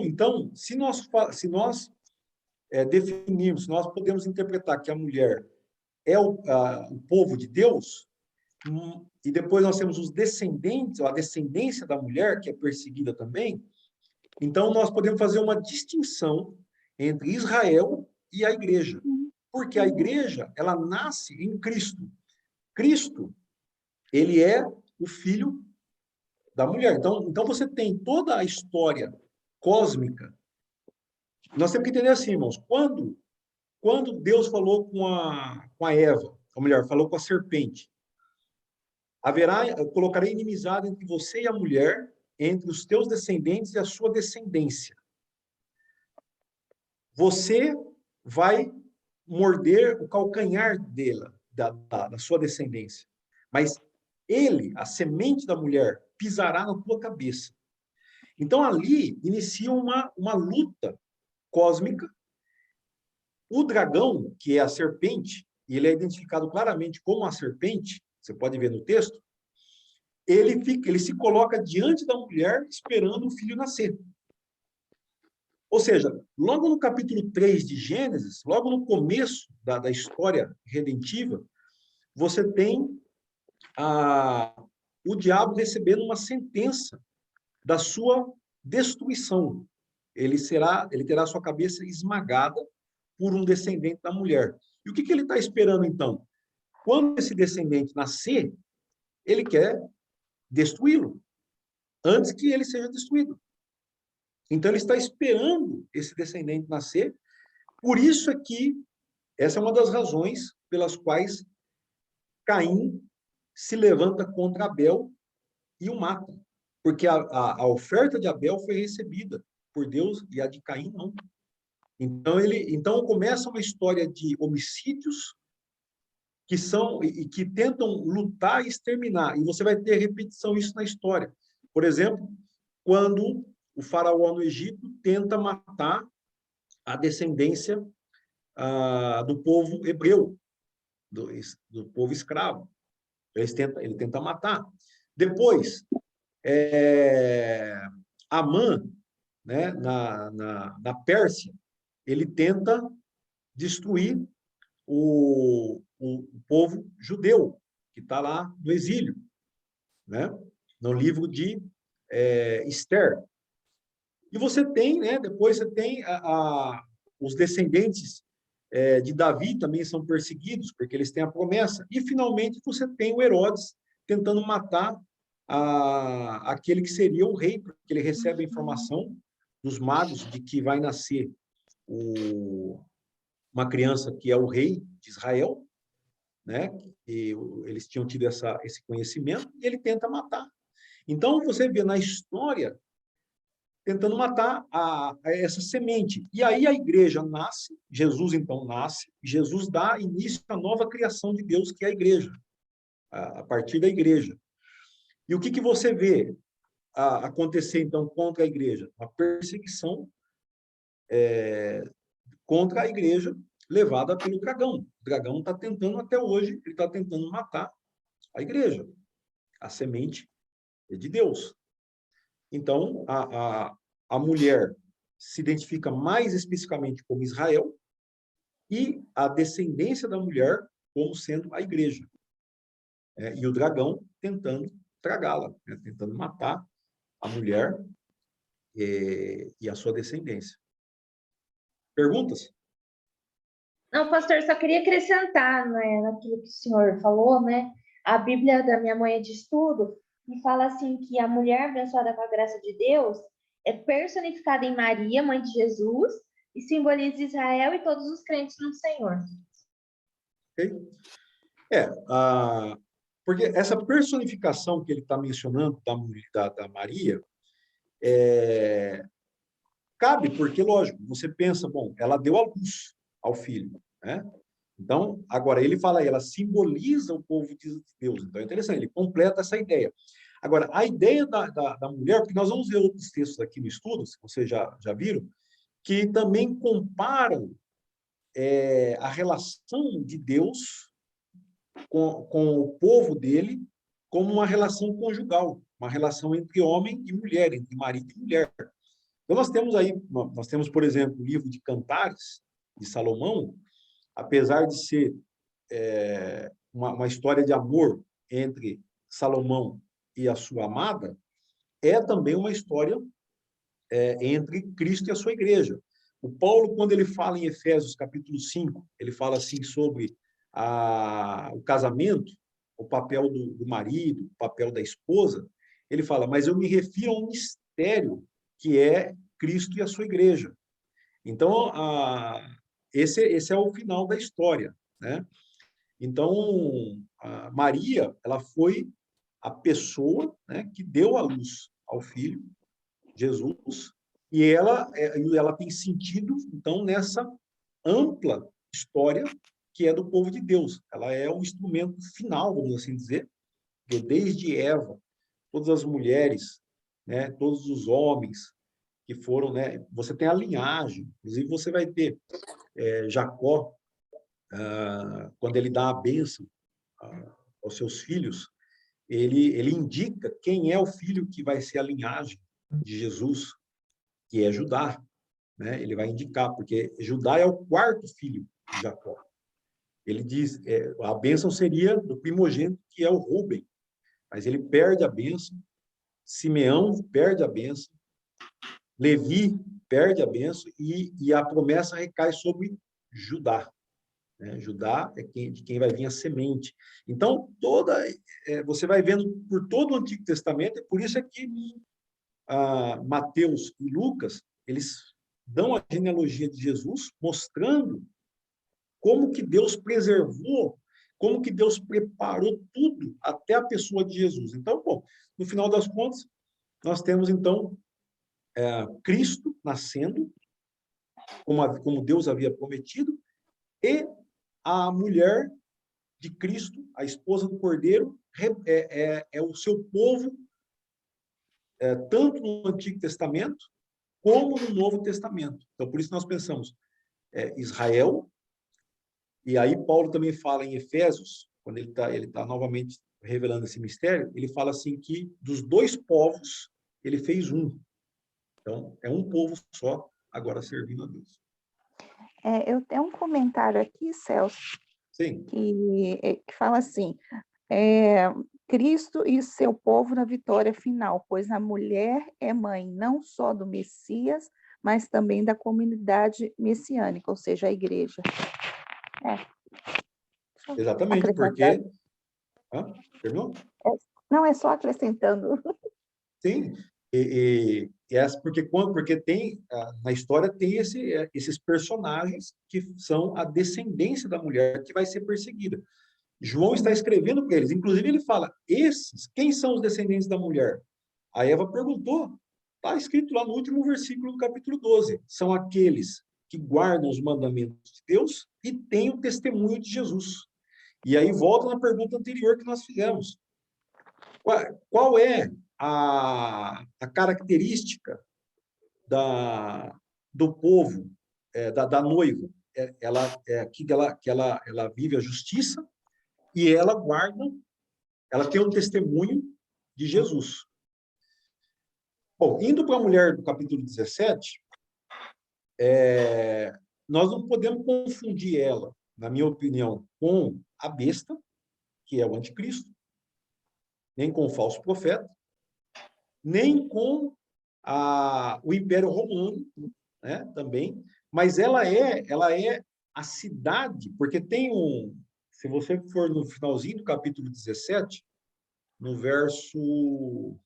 Então, se nós definirmos, se nós podemos interpretar que a mulher é o povo de Deus, e depois nós temos os descendentes, a descendência da mulher, que é perseguida também, então nós podemos fazer uma distinção entre Israel e a igreja. Porque a igreja, ela nasce em Cristo. Cristo, ele é o filho da mulher. Então você tem toda a história cósmica. Nós temos que entender assim, irmãos, quando Deus falou com a Eva, a mulher, falou com a serpente, eu colocarei inimizade entre você e a mulher, entre os teus descendentes e a sua descendência. Você vai morder o calcanhar dela, da sua descendência. Mas ele, a semente da mulher, pisará na tua cabeça. Então, ali, inicia uma luta cósmica. O dragão, que é a serpente, e ele é identificado claramente como a serpente, você pode ver no texto, ele se coloca diante da mulher esperando o filho nascer. Ou seja, logo no capítulo 3 de Gênesis, logo no começo da história redentiva, você tem o diabo recebendo uma sentença da sua destruição. Ele terá sua cabeça esmagada por um descendente da mulher. E o que ele está esperando, então? Quando esse descendente nascer, ele quer destruí-lo, antes que ele seja destruído. Então, ele está esperando esse descendente nascer. Por isso é que essa é uma das razões pelas quais Caim se levanta contra Abel e o mata. Porque a oferta de Abel foi recebida por Deus e a de Caim não. Então começa uma história de homicídios que tentam lutar e exterminar. E você vai ter repetição isso na história. Por exemplo, quando o faraó no Egito tenta matar a descendência do povo hebreu. do povo escravo. Ele tenta matar. Depois, Amã, né, na Pérsia, ele tenta destruir o povo judeu, que está lá no exílio, né, no livro de Esther. E você tem, né, depois você tem os descendentes de Davi também são perseguidos, porque eles têm a promessa. E, finalmente, você tem o Herodes tentando matar aquele que seria o rei, porque ele recebe a informação dos magos de que vai nascer uma criança que é o rei de Israel, né? E eles tinham tido esse conhecimento, e ele tenta matar. Então, você vê na história tentando matar essa semente. E aí a igreja nasce, Jesus então nasce, Jesus dá início à nova criação de Deus, que é a igreja, a partir da igreja. E o que você vê acontecer, então, contra a igreja? Uma perseguição contra a igreja levada pelo dragão. O dragão está tentando, até hoje, ele está tentando matar a igreja, a semente de Deus. Então, a mulher se identifica mais especificamente como Israel e a descendência da mulher como sendo a igreja. E o dragão tentando tragá-la, né? Tentando matar a mulher e a sua descendência. Perguntas? Não, pastor, só queria acrescentar, né, naquilo que o senhor falou, né? A Bíblia da minha mãe é de estudo e fala assim que a mulher abençoada com a graça de Deus é personificada em Maria, mãe de Jesus, e simboliza Israel e todos os crentes no Senhor. Okay? Porque essa personificação que ele está mencionando da Maria cabe, porque, lógico, você pensa, bom, ela deu a luz ao filho, né? Então, agora, ele fala aí, ela simboliza o povo de Deus. Então, é interessante, ele completa essa ideia. Agora, a ideia da mulher, porque nós vamos ver outros textos aqui no estudo, se vocês já viram, que também comparam a relação de Deus com o povo dele como uma relação conjugal, uma relação entre homem e mulher, entre marido e mulher. Então, nós temos, por exemplo, o livro de Cantares, de Salomão, apesar de ser uma história de amor entre Salomão e a sua amada, é também uma história entre Cristo e a sua igreja. O Paulo, quando ele fala em Efésios, capítulo 5, ele fala assim sobre o casamento, o papel do marido, o papel da esposa, ele fala, mas eu me refiro a um mistério que é Cristo e a sua igreja. Então, esse é o final da história, né? Então, Maria, ela foi a pessoa, né, que deu a luz ao filho, Jesus, e ela tem sentido, então, nessa ampla história que é do povo de Deus. Ela é o instrumento final, vamos assim dizer, que desde Eva, todas as mulheres, né, todos os homens que foram, né, você tem a linhagem, inclusive você vai ter Jacó, quando ele dá a bênção aos seus filhos, ele indica quem é o filho que vai ser a linhagem de Jesus, que é Judá, né? Ele vai indicar, porque Judá é o quarto filho de Jacó. Ele diz, a bênção seria do primogênito, que é o Rúben, mas ele perde a bênção, Simeão perde a bênção, Levi perde a bênção e a promessa recai sobre Judá. Né? Judá é de quem vai vir a semente. Então, você vai vendo por todo o Antigo Testamento, e por isso é que Mateus e Lucas, eles dão a genealogia de Jesus, mostrando como que Deus preservou, como que Deus preparou tudo até a pessoa de Jesus. Então, bom, no final das contas, nós temos, então, Cristo nascendo, como Deus havia prometido, e a mulher de Cristo, a esposa do Cordeiro, é o seu povo, tanto no Antigo Testamento, como no Novo Testamento. Então, por isso nós pensamos, Israel E aí Paulo também fala em Efésios, quando ele tá novamente revelando esse mistério, ele fala assim que dos dois povos ele fez um. Então, é um povo só, agora servindo a Deus. Eu tenho um comentário aqui, Celso, Sim, que fala assim, Cristo e seu povo na vitória final, pois a mulher é mãe não só do Messias, mas também da comunidade messiânica, ou seja, a igreja. exatamente, Acrescentar. porque... Terminou? Não, é só acrescentando. Sim, porque tem, na história tem esses personagens que são a descendência da mulher que vai ser perseguida. João está escrevendo para eles, inclusive ele fala, quem são os descendentes da mulher? A Eva perguntou, está escrito lá no último versículo do capítulo 12, são aqueles que guardam os mandamentos de Deus e têm o testemunho de Jesus. E aí volta na pergunta anterior que nós fizemos. Qual é a característica do povo, da noiva? Ela vive a justiça e ela tem um testemunho de Jesus. Bom, indo para a mulher do capítulo 17, nós não podemos confundir ela, na minha opinião, com a besta, que é o anticristo, nem com o falso profeta, nem com o Império Romano, né, também, mas ela é a cidade, porque se você for no finalzinho do capítulo 17, no verso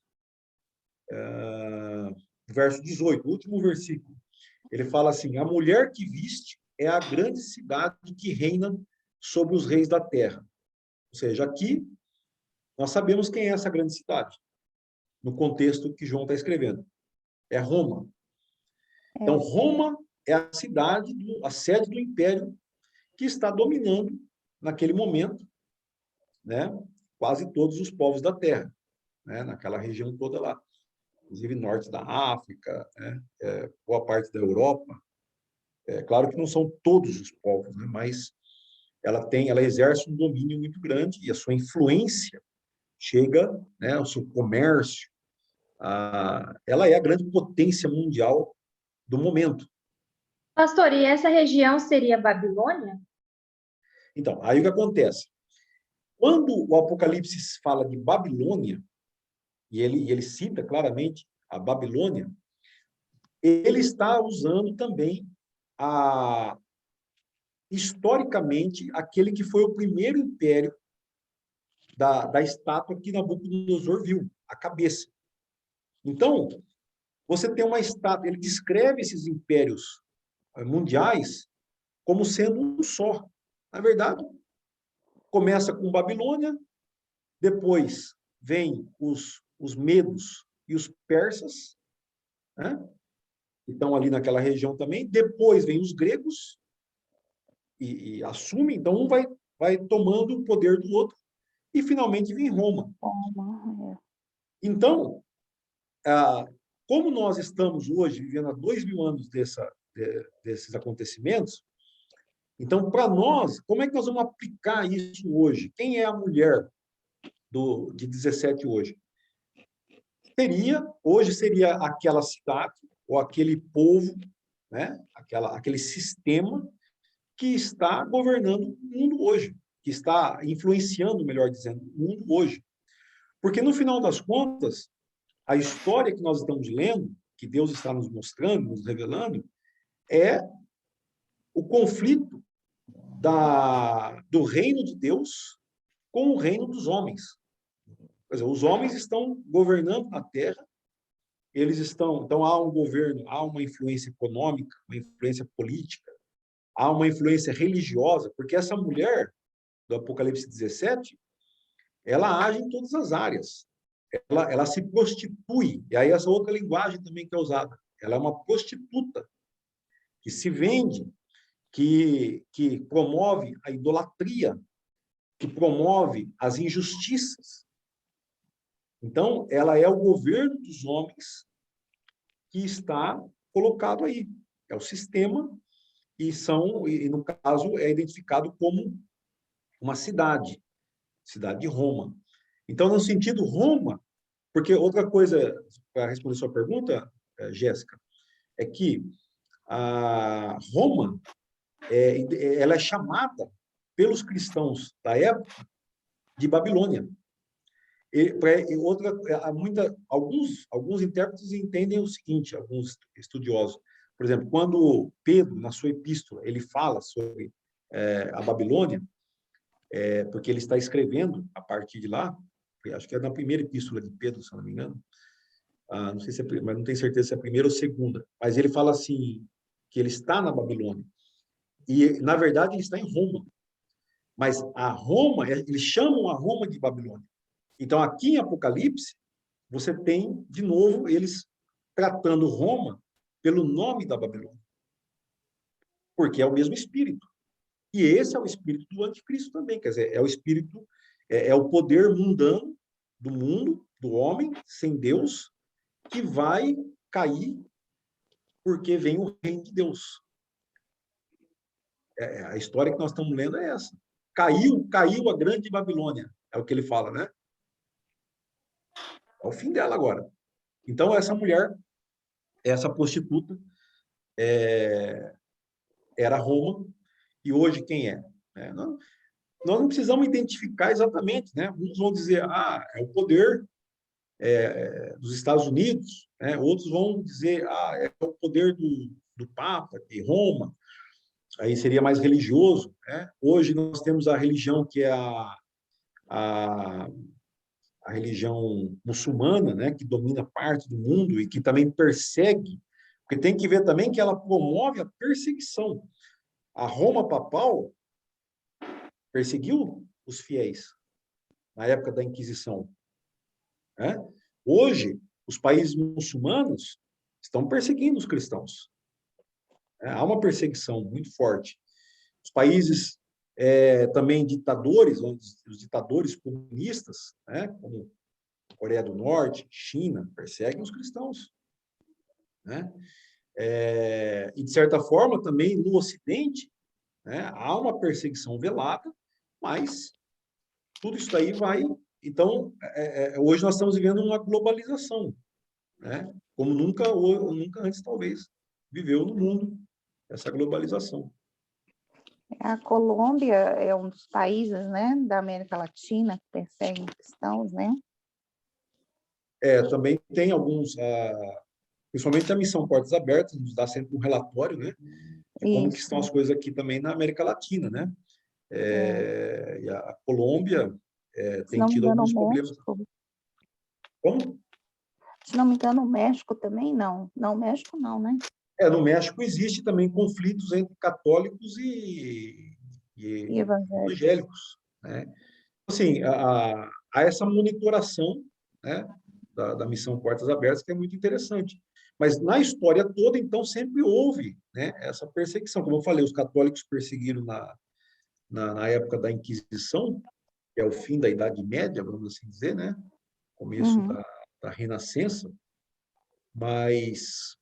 18, o último versículo, ele fala assim, a mulher que viste é a grande cidade que reina sobre os reis da terra. Ou seja, aqui nós sabemos quem é essa grande cidade, no contexto que João está escrevendo. É Roma. Então, Roma é a cidade, a sede do império que está dominando, naquele momento, né, quase todos os povos da terra, né, naquela região toda lá. Inclusive norte da África, né, boa parte da Europa. É claro que não são todos os povos, né, mas ela exerce um domínio muito grande e a sua influência chega, né, ao seu comércio. Ela é a grande potência mundial do momento. Pastor, e essa região seria Babilônia? Então, aí o que acontece? Quando o Apocalipse fala de Babilônia, e ele cita claramente a Babilônia, ele está usando também historicamente aquele que foi o primeiro império da estátua que Nabucodonosor viu, a cabeça. Então, você tem uma estátua, ele descreve esses impérios mundiais como sendo um só. Na verdade, começa com Babilônia, depois vem os medos e os persas, né? Que estão ali naquela região também, depois vem os gregos, e assumem, então um vai tomando o poder do outro, e finalmente vem Roma. Então, como nós estamos hoje vivendo há 2000 anos desses acontecimentos, então, para nós, como é que nós vamos aplicar isso hoje? Quem é a mulher de 17 hoje? Hoje seria aquela cidade, ou aquele povo, né? Aquele sistema que está governando o mundo hoje, que está influenciando, melhor dizendo, o mundo hoje. Porque, no final das contas, a história que nós estamos lendo, que Deus está nos mostrando, nos revelando, é o conflito do reino de Deus com o reino dos homens. Quer dizer, os homens estão governando na terra, então há um governo, há uma influência econômica, uma influência política, há uma influência religiosa, porque essa mulher do Apocalipse 17, ela age em todas as áreas. Ela se prostitui, e aí essa outra linguagem também que é usada. Ela é uma prostituta que se vende, que promove a idolatria, que promove as injustiças. Então, ela é o governo dos homens que está colocado aí. É o sistema, e no caso é identificado como uma cidade de Roma. Então, no sentido Roma, porque outra coisa, para responder sua pergunta, Jéssica, é que a Roma, ela é chamada pelos cristãos da época de Babilônia. Alguns intérpretes entendem o seguinte, alguns estudiosos, por exemplo, quando Pedro, na sua epístola, ele fala sobre a Babilônia, porque ele está escrevendo a partir de lá, acho que é na primeira epístola de Pedro, se eu não me engano, não sei se mas não tenho certeza se é a primeira ou segunda, mas ele fala assim, que ele está na Babilônia, e na verdade ele está em Roma, mas a Roma, eles chamam a Roma de Babilônia. Então, aqui em Apocalipse, você tem, de novo, eles tratando Roma pelo nome da Babilônia. Porque é o mesmo espírito. E esse é o espírito do anticristo também, quer dizer, é o espírito, é o poder mundano do mundo, do homem, sem Deus, que vai cair porque vem o reino de Deus. A história que nós estamos lendo é essa. Caiu a grande Babilônia, é o que ele fala, né? É o fim dela agora. Então, essa mulher, essa prostituta, era Roma, e hoje quem é? Nós não precisamos identificar exatamente, né? Uns vão dizer, é o poder dos Estados Unidos, né? Outros vão dizer, é o poder do Papa, de Roma, aí seria mais religioso, né? Hoje nós temos a religião que é a religião muçulmana, né, que domina parte do mundo e que também persegue, porque tem que ver também que ela promove a perseguição. A Roma papal perseguiu os fiéis na época da Inquisição, né? Hoje, os países muçulmanos estão perseguindo os cristãos, né? Há uma perseguição muito forte. Os países também ditadores, os ditadores comunistas, né, como Coreia do Norte, China, perseguem os cristãos, né? E, de certa forma, também no Ocidente, né, há uma perseguição velada, mas tudo isso aí vai... Então, hoje nós estamos vivendo uma globalização, né? Como nunca antes, talvez, viveu no mundo essa globalização. A Colômbia é um dos países, né, da América Latina que perseguem cristãos, né? Também tem alguns, principalmente a Missão Portas Abertas, nos dá sempre um relatório, né, de como que estão as coisas aqui também na América Latina, né? E a Colômbia tem tido alguns problemas. Como? Se não me engano, o México também não. Não, o México não, né? No México existe também conflitos entre católicos e evangélicos, né? Assim, há essa monitoração, né, da Missão Portas Abertas, que é muito interessante. Mas na história toda, então, sempre houve, né, essa perseguição. Como eu falei, os católicos perseguiram na época da Inquisição, que é o fim da Idade Média, vamos assim dizer, né? Começo da Renascença, mas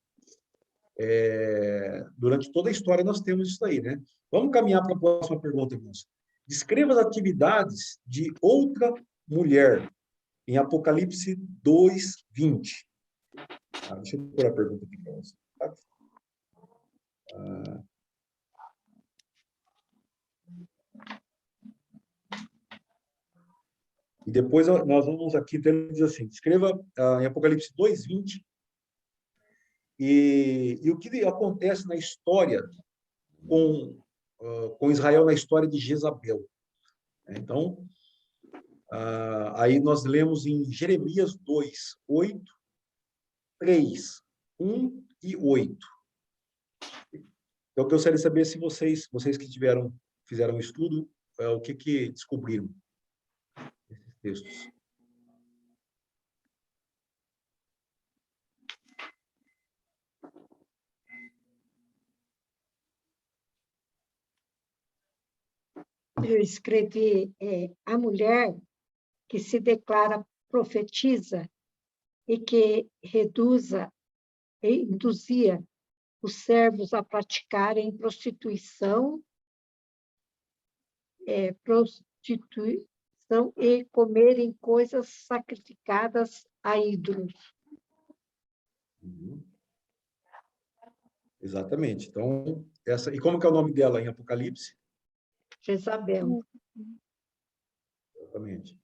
durante toda a história nós temos isso aí, né? Vamos caminhar para a próxima pergunta, irmãos. Descreva as atividades de outra mulher em Apocalipse 2:20. Deixa eu pôr a pergunta aqui para você. E depois nós vamos aqui, ele diz assim, escreva em Apocalipse 2:20 e o que acontece na história com Israel, na história de Jezabel. Então, aí nós lemos em Jeremias 2:8, 3, 1 e 8. Então, eu gostaria de saber se vocês que fizeram um estudo, o que descobriram nesses textos. Eu escrevi a mulher que se declara profetiza e que induzia os servos a praticarem prostituição e comerem coisas sacrificadas a ídolos. Uhum. Exatamente. Então, e como que é o nome dela em Apocalipse? Jezabel. Exatamente.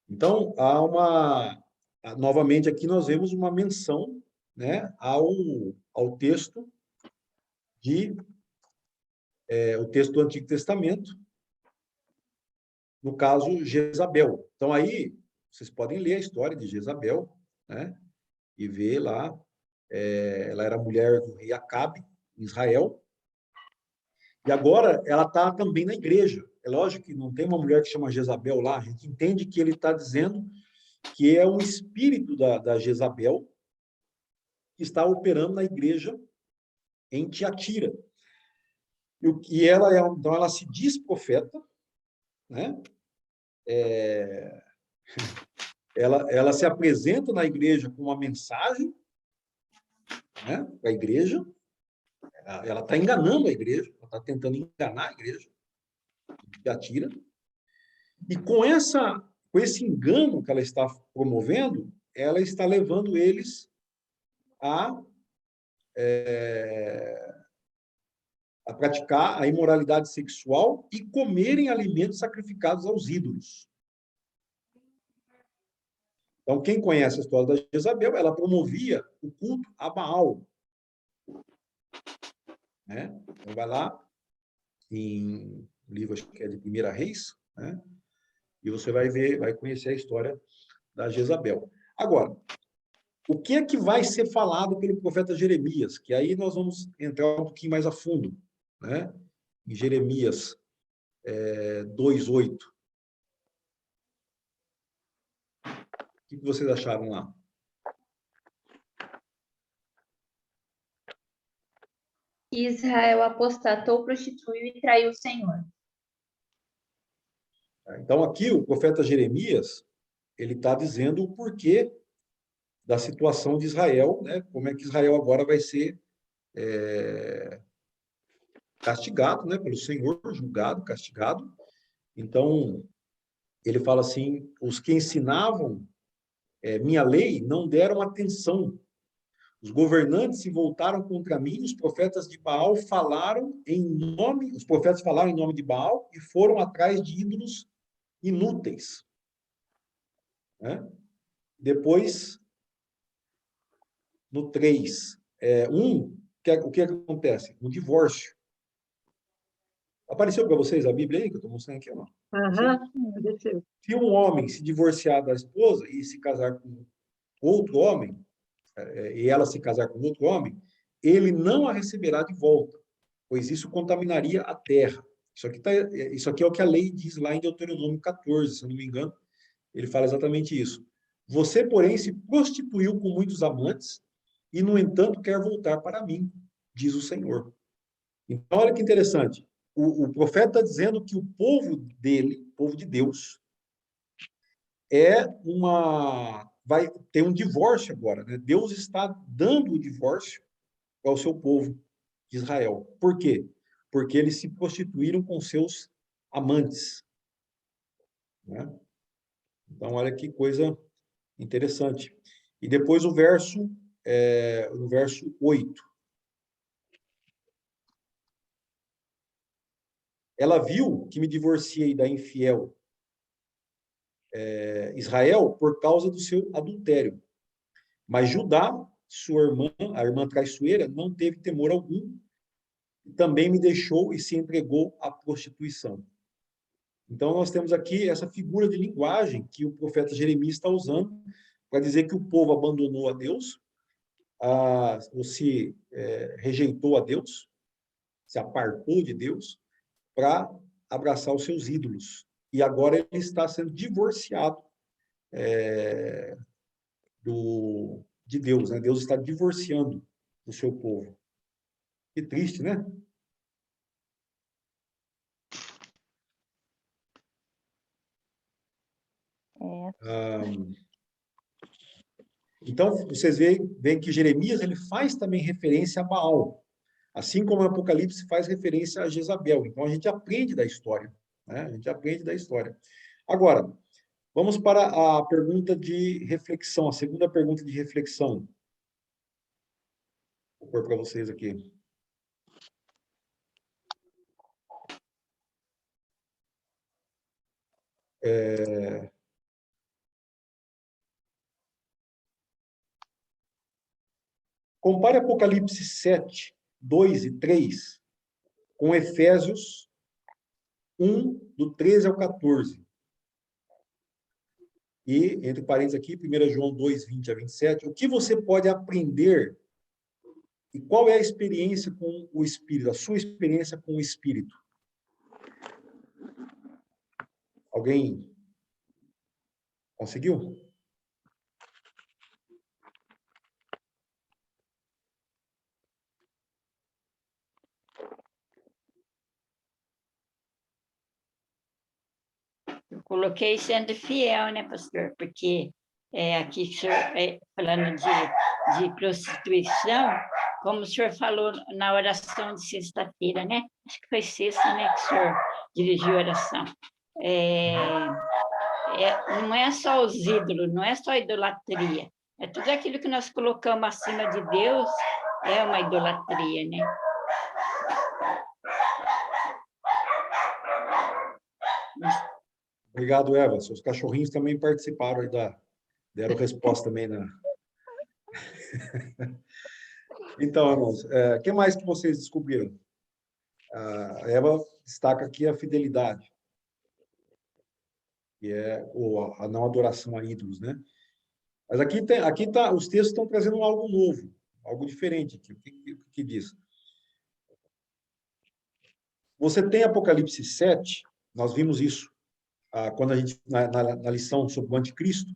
Então, novamente aqui nós vemos uma menção, né, ao texto o texto do Antigo Testamento, no caso, Jezabel. Então, aí, vocês podem ler a história de Jezabel, né, e ver lá, ela era mulher do rei Acabe, em Israel, e agora ela está também na igreja. É lógico que não tem uma mulher que chama Jezabel lá, a gente entende que ele está dizendo que é um espírito da Jezabel que está operando na igreja em Tiatira. E ela então ela se diz profeta, né? Ela se apresenta na igreja com uma mensagem, né, para a igreja. Ela está enganando a igreja, ela está tentando enganar a igreja de Tiatira. E com esse engano que ela está promovendo, ela está levando eles a praticar a imoralidade sexual e comerem alimentos sacrificados aos ídolos. Então, quem conhece a história da Jezabel, ela promovia o culto a Baal. Né? Então, vai lá em livro, acho que é de 1 Reis, né? E você vai ver, vai conhecer a história da Jezabel. Agora, o que é que vai ser falado pelo profeta Jeremias? Que aí nós vamos entrar um pouquinho mais a fundo, né? Em Jeremias 2:8. O que vocês acharam lá? Israel apostatou, prostituiu e traiu o Senhor. Então, aqui o profeta Jeremias, ele está dizendo o porquê da situação de Israel, né? Como é que Israel agora vai ser castigado, né? Pelo Senhor, julgado, castigado. Então, ele fala assim, os que ensinavam minha lei não deram atenção. Os governantes se voltaram contra mim, os profetas de Baal os profetas falaram em nome de Baal e foram atrás de ídolos inúteis. Né? Depois, no 3, o que acontece? Um divórcio. Apareceu para vocês a Bíblia aí, que eu estou mostrando aqui, não? Apareceu. Se um homem se divorciar da esposa e se casar com outro homem, e ela se casar com outro homem, ele não a receberá de volta, pois isso contaminaria a terra. Isso aqui é o que a lei diz lá em Deuteronômio 14, se eu não me engano, ele fala exatamente isso. Você, porém, se prostituiu com muitos amantes e, no entanto, quer voltar para mim, diz o Senhor. Então, olha que interessante. O profeta está dizendo que o povo dele, o povo de Deus, vai ter um divórcio agora, né? Deus está dando o divórcio ao seu povo de Israel. Por quê? Porque eles se prostituíram com seus amantes, né? Então, olha que coisa interessante. E depois o verso 8. Ela viu que me divorciei da infiel Israel por causa do seu adultério. Mas Judá, sua irmã, a irmã traiçoeira, não teve temor algum e também me deixou e se entregou à prostituição. Então, nós temos aqui essa figura de linguagem que o profeta Jeremias está usando para dizer que o povo abandonou a Deus, ou se rejeitou a Deus, se apartou de Deus, para abraçar os seus ídolos. E agora ele está sendo divorciado de Deus, né? Deus está divorciando o seu povo. Que triste, né? Então, vocês veem que Jeremias ele faz também referência a Baal, assim como o Apocalipse faz referência a Jezabel. Então, a gente aprende da história, né? A gente aprende da história. Agora, vamos para a pergunta de reflexão, a segunda pergunta de reflexão. Vou pôr para vocês aqui. Compare Apocalipse 7, 2 e 3 com Efésios 1, do 13 ao 14. E, entre parênteses aqui, 1 João 2, 20 a 27, o que você pode aprender e qual é a experiência com o Espírito, a sua experiência com o Espírito? Alguém conseguiu? Eu coloquei sendo fiel, né, pastor? Porque aqui o senhor, falando de prostituição, como o senhor falou na oração de sexta-feira, né? Acho que foi sexta, né, que o senhor dirigiu a oração. Não é só os ídolos, não é só a idolatria. É tudo aquilo que nós colocamos acima de Deus, é uma idolatria, né? Obrigado, Eva. Seus cachorrinhos também participaram aí deram resposta também na. Então, irmãos, o que mais que vocês descobriram? A Eva destaca aqui a fidelidade, que é a não adoração a ídolos, né? Mas aqui tá, os textos estão trazendo algo novo, algo diferente aqui. O que diz? Você tem Apocalipse 7, nós vimos isso quando a gente na lição sobre o anticristo,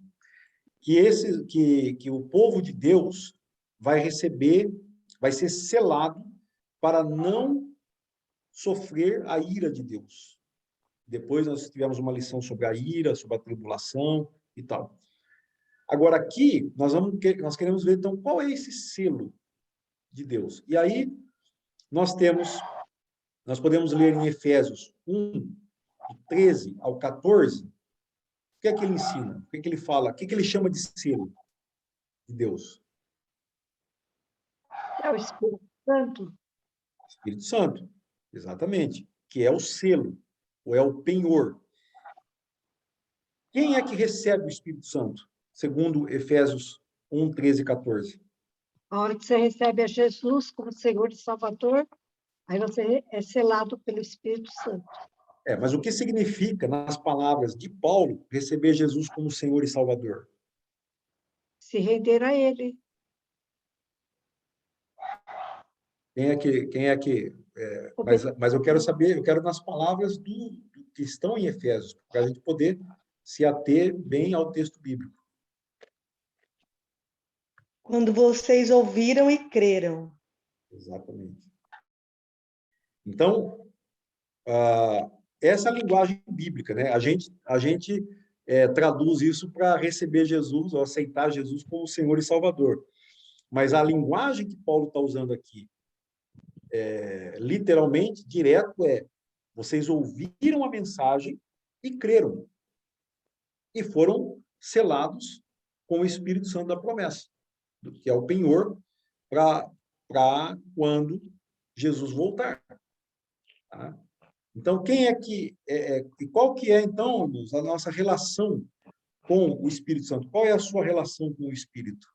que o povo de Deus vai ser selado para não sofrer a ira de Deus. Depois nós tivemos uma lição sobre a ira, sobre a tribulação e tal. Agora aqui nós queremos ver então qual é esse selo de Deus. E aí nós podemos ler em Efésios 1, de 13 ao 14, o que é que ele ensina? O que é que ele fala? O que é que ele chama de selo de Deus? É o Espírito Santo. Espírito Santo, exatamente, que é o selo, ou é o penhor. Quem é que recebe o Espírito Santo? Segundo Efésios 1, 13 e 14. A hora que você recebe a Jesus como Senhor e Salvador, aí você é selado pelo Espírito Santo. Mas o que significa, nas palavras de Paulo, receber Jesus como Senhor e Salvador? Se render a Ele. Quem é que mas eu quero saber, eu quero nas palavras do que estão em Efésios, para a gente poder se ater bem ao texto bíblico. Quando vocês ouviram e creram. Exatamente. Então, essa é a linguagem bíblica, né? A gente traduz isso para receber Jesus, ou aceitar Jesus como Senhor e Salvador. Mas a linguagem que Paulo está usando aqui, literalmente, direto, vocês ouviram a mensagem e creram. E foram selados com o Espírito Santo da promessa, que é o penhor para quando Jesus voltar. Tá? Então, quem é que... e qual que é, então, a nossa relação com o Espírito Santo? Qual é a sua relação com o Espírito?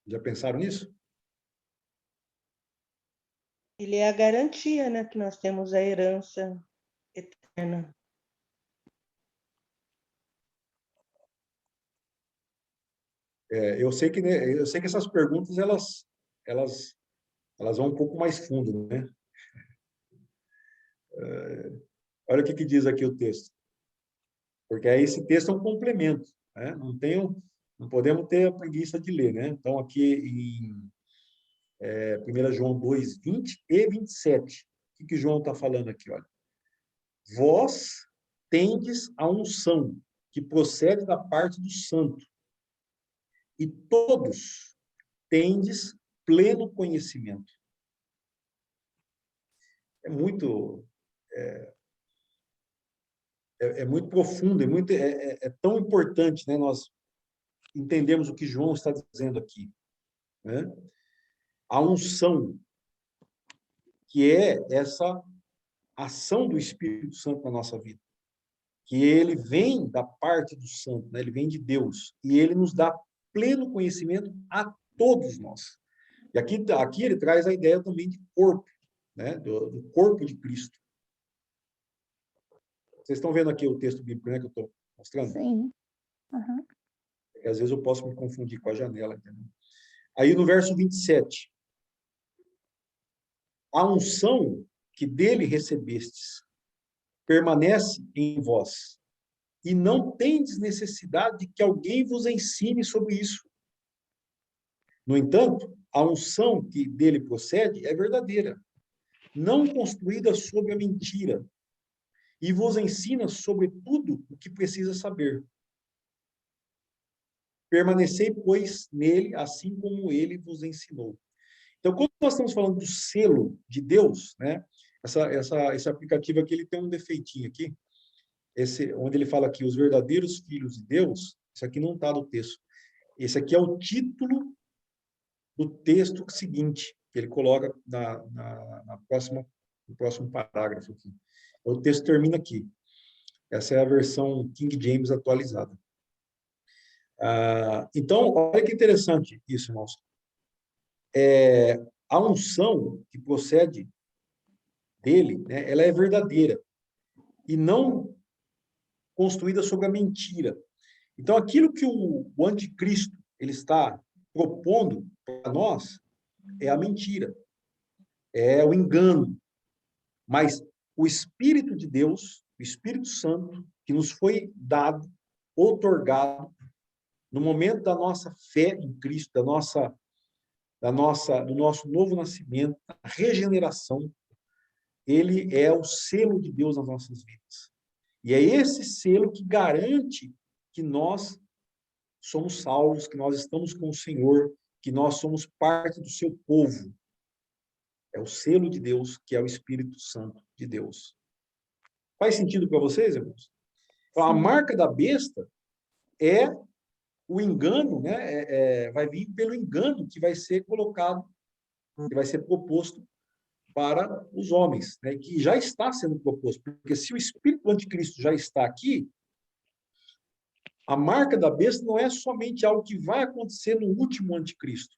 Já pensaram nisso? Ele é a garantia, né, que nós temos a herança eterna. Eu sei que essas perguntas elas vão um pouco mais fundo, né? Olha o que diz aqui o texto. Porque aí esse texto é um complemento, né? Não podemos ter a preguiça de ler, né? Então, aqui em 1 João 2, 20 e 27. O que João está falando aqui? Olha. vós tendes a unção que procede da parte do santo, e todos tendes pleno conhecimento. É muito muito profundo, é tão importante, né, nós entendemos o que João está dizendo aqui, né? A unção, que é essa ação do Espírito Santo na nossa vida, que ele vem da parte do santo, né? Ele vem de Deus, e ele nos dá pleno conhecimento a todos nós. E aqui ele traz a ideia também de corpo, né? Do corpo de Cristo. Vocês estão vendo aqui o texto bíblico, né, que eu estou mostrando? Sim. Uhum. Porque às vezes eu posso me confundir com a janela, entendeu? Aí no verso 27, a unção que dele recebestes permanece em vós, e não tendes necessidade de que alguém vos ensine sobre isso. No entanto, a unção que dele procede é verdadeira, não construída sobre a mentira, e vos ensina sobre tudo o que precisa saber. Permanecei, pois, nele, assim como ele vos ensinou. Então, quando nós estamos falando do selo de Deus, né? Esse aplicativo aqui, ele tem um defeitinho aqui, onde ele fala aqui, os verdadeiros filhos de Deus, isso aqui não está no texto. Esse aqui é o título do texto seguinte, que ele coloca no próximo parágrafo aqui. O texto termina aqui. Essa é a versão King James atualizada. Então, olha que interessante isso, irmãos. A unção que procede dele, né, ela é verdadeira e não construída sobre a mentira. Então, aquilo que o anticristo ele está propondo para nós é a mentira, é o engano. Mas o Espírito de Deus, o Espírito Santo, que nos foi dado, outorgado, no momento da nossa fé em Cristo, do nosso novo nascimento, a regeneração, ele é o selo de Deus nas nossas vidas. E é esse selo que garante que nós somos salvos, que nós estamos com o Senhor, que nós somos parte do seu povo. É o selo de Deus, que é o Espírito Santo de Deus. Faz sentido para vocês, irmãos? Então, a marca da besta é o engano, né? Vai vir pelo engano que vai ser colocado, que vai ser proposto para os homens, né? Que já está sendo proposto. Porque se o espírito do anticristo já está aqui, a marca da besta não é somente algo que vai acontecer no último anticristo,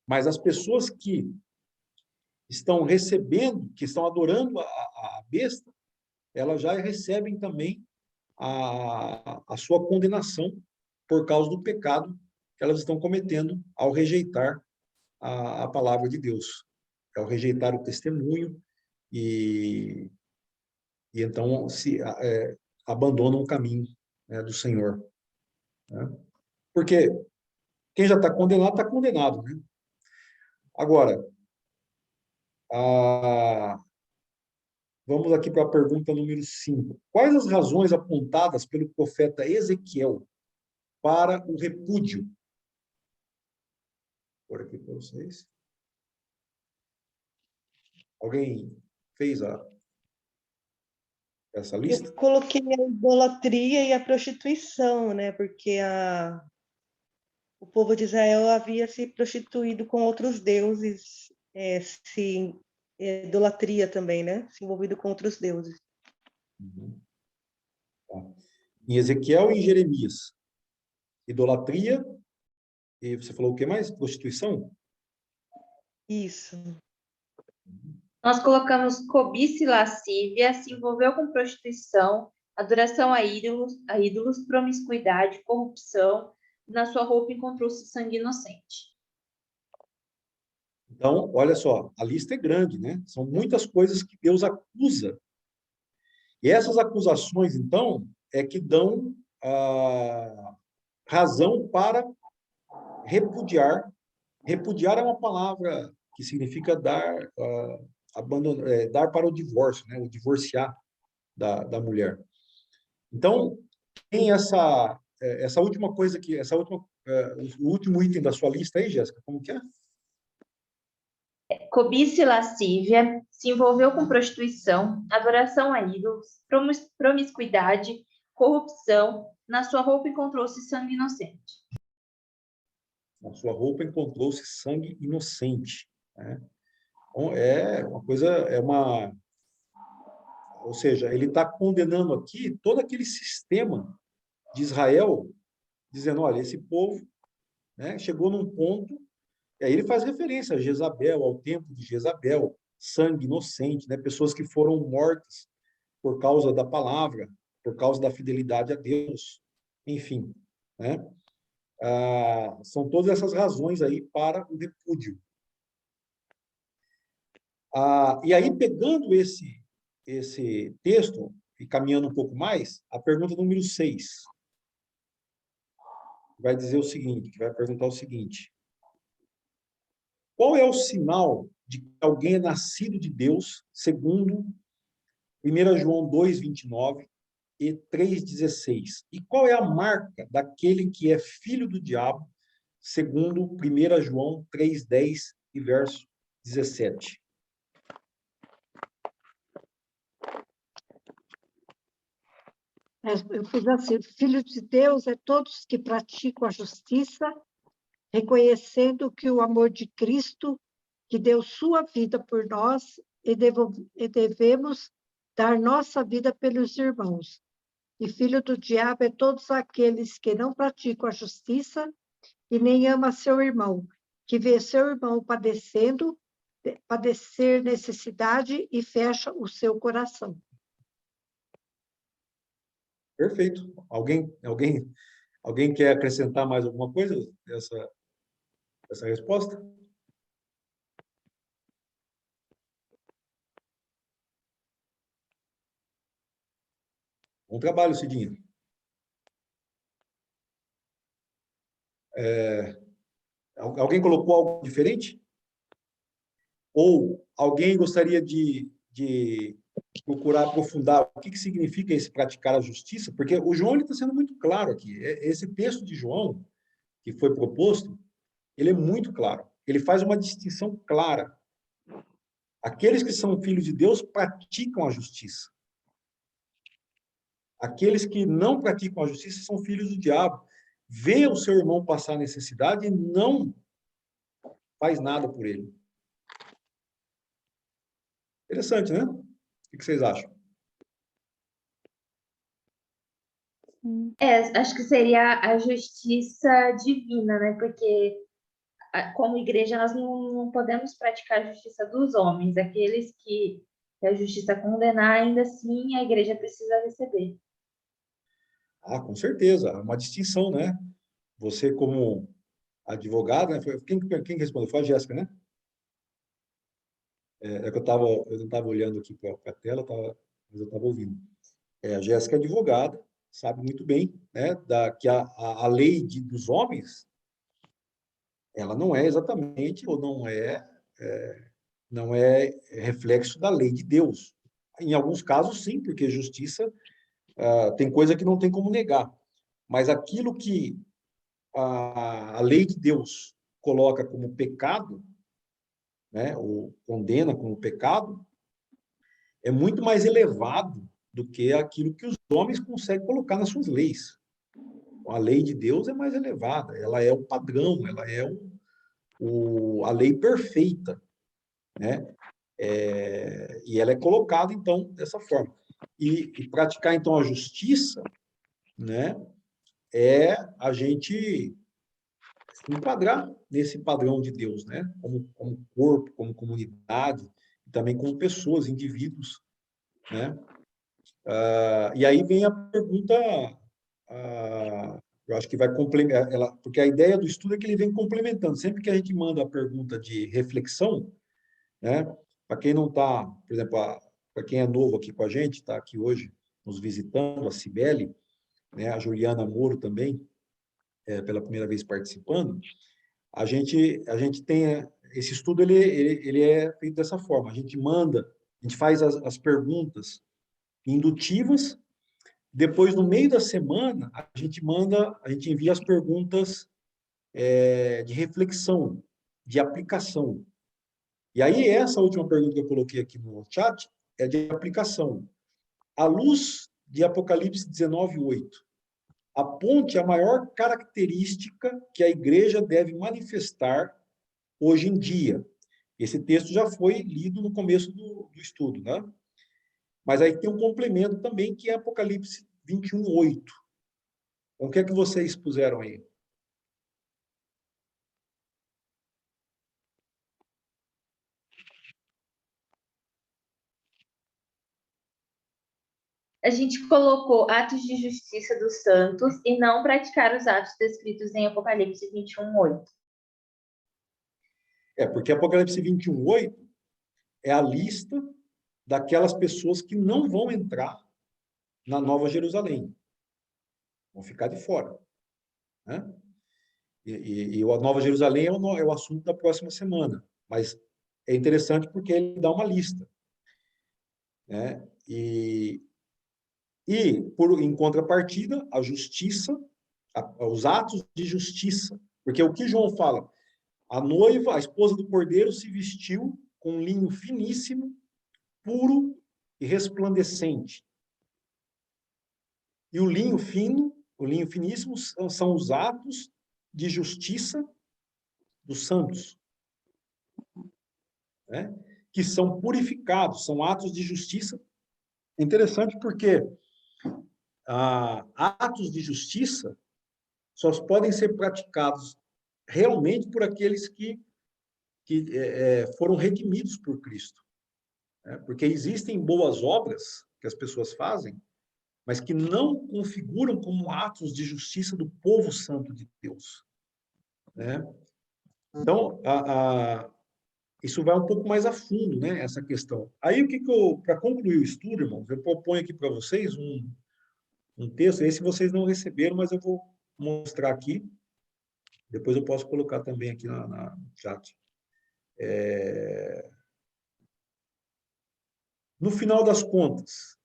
mas as pessoas que estão recebendo, que estão adorando a besta, elas já recebem também a sua condenação por causa do pecado que elas estão cometendo ao rejeitar a palavra de Deus, ao rejeitar o testemunho e então abandonam o caminho, né, do Senhor. Né? Porque quem já está condenado, né? Agora, vamos aqui para a pergunta número 5. Quais as razões apontadas pelo profeta Ezequiel para o repúdio? Vou pôr aqui para vocês. Alguém fez essa lista? Eu coloquei a idolatria e a prostituição, né? Porque o povo de Israel havia se prostituído com outros deuses, idolatria também, né? Se envolvido com outros deuses. Uhum. Tá. Em Ezequiel e em Jeremias. Idolatria, e você falou o que mais? Prostituição? Isso. Nós colocamos cobiça e lascívia, se envolveu com prostituição, adoração a ídolos, promiscuidade, corrupção. Na sua roupa encontrou-se sangue inocente. Então, olha só, a lista é grande, né? São muitas coisas que Deus acusa. E essas acusações, então, é que dão razão para repudiar. Repudiar é uma palavra que significa dar para o divórcio, né? O divorciar. da mulher. Então, tem essa última coisa aqui, o último item da sua lista aí, Jéssica, como que é? Cobiça e lascívia, se envolveu com prostituição, adoração a ídolos, promiscuidade, corrupção. Na sua roupa encontrou-se sangue inocente. Na sua roupa encontrou-se sangue inocente, né? Então, é uma coisa, ou seja, ele está condenando aqui todo aquele sistema de Israel, dizendo, olha, esse povo, né, chegou num ponto, e aí ele faz referência a Jezabel, ao tempo de Jezabel, sangue inocente, né, pessoas que foram mortas por causa da palavra, por causa da fidelidade a Deus, enfim, né? São todas essas razões aí para o repúdio. E aí, pegando esse texto e caminhando um pouco mais, a pergunta número 6 vai dizer o seguinte, vai perguntar o seguinte: qual é o sinal de que alguém é nascido de Deus, segundo 1 João 2:29 e 3:16? E qual é a marca daquele que é filho do diabo, segundo 1 João 3:10 e verso 17? Eu fiz assim: filho de Deus é todos que praticam a justiça, reconhecendo que o amor de Cristo, que deu sua vida por nós, e devemos dar nossa vida pelos irmãos. E filho do diabo é todos aqueles que não praticam a justiça e nem ama seu irmão, que vê seu irmão padecer necessidade e fecha o seu coração. Perfeito. Alguém quer acrescentar mais alguma coisa essa resposta? Bom trabalho, Cidinha. Alguém colocou algo diferente? Ou alguém gostaria de procurar aprofundar o que significa esse praticar a justiça? Porque o João está sendo muito claro aqui. Esse texto de João, que foi proposto, ele é muito claro. Ele faz uma distinção clara. Aqueles que são filhos de Deus praticam a justiça. Aqueles que não praticam a justiça são filhos do diabo. Vê o seu irmão passar necessidade e não faz nada por ele. Interessante, né? O que vocês acham? Acho que seria a justiça divina, né? Porque como igreja nós não podemos praticar a justiça dos homens, aqueles que a justiça condenar, ainda assim a igreja precisa receber. Com certeza, é uma distinção, né? Você como advogado, né? Quem respondeu? Foi a Jéssica, né? É que eu não estava olhando aqui para a tela, mas eu estava ouvindo. A Jéssica é advogada, sabe muito bem, né? Que a lei dos homens, ela não é exatamente, ou não é reflexo da lei de Deus. Em alguns casos, sim, porque justiça tem coisa que não tem como negar. Mas aquilo que a lei de Deus coloca como pecado, né, ou condena como pecado, é muito mais elevado do que aquilo que os homens conseguem colocar nas suas leis. A lei de Deus é mais elevada, ela é o padrão, ela é a lei perfeita, né? E ela é colocada, então, dessa forma. E praticar, então, a justiça, né, é a gente se enquadrar nesse padrão de Deus, né? Como corpo, como comunidade, e também como pessoas, indivíduos, né? E aí vem a pergunta, eu acho que vai complementar, porque a ideia do estudo é que ele vem complementando. Sempre que a gente manda a pergunta de reflexão, né? Para quem não está, por exemplo, para quem é novo aqui com a gente, está aqui hoje nos visitando, a Cibele, né? A Juliana Moro também, pela primeira vez participando. A gente tem esse estudo, ele é feito dessa forma. A gente faz as perguntas indutivas. Depois, no meio da semana, a gente envia as perguntas de reflexão, de aplicação. E aí, essa última pergunta que eu coloquei aqui no chat é de aplicação. À luz de Apocalipse 19:8, aponte a maior característica que a igreja deve manifestar hoje em dia. Esse texto já foi lido no começo do estudo, né? Mas aí tem um complemento também, que é Apocalipse 21:8. Então, o que é que vocês puseram aí? A gente colocou atos de justiça dos santos e não praticar os atos descritos em Apocalipse 21:8. Porque Apocalipse 21:8 é a lista daquelas pessoas que não vão entrar na Nova Jerusalém. Vão ficar de fora, né? E a Nova Jerusalém é o assunto da próxima semana. Mas é interessante porque ele dá uma lista, né? Em contrapartida, a justiça, os atos de justiça. Porque o que João fala? A noiva, a esposa do cordeiro, se vestiu com linho finíssimo, puro e resplandecente. E o linho fino, o linho finíssimo, são os atos de justiça dos santos, né? Que são purificados, são atos de justiça. Interessante porque atos de justiça só podem ser praticados realmente por aqueles que foram redimidos por Cristo, né? Porque existem boas obras que as pessoas fazem, mas que não configuram como atos de justiça do povo santo de Deus, né? Então, isso vai um pouco mais a fundo, né, essa questão. Aí, para concluir o estudo, irmãos, eu proponho aqui para vocês um texto, esse vocês não receberam, mas eu vou mostrar aqui, depois eu posso colocar também aqui no chat. No final das contas,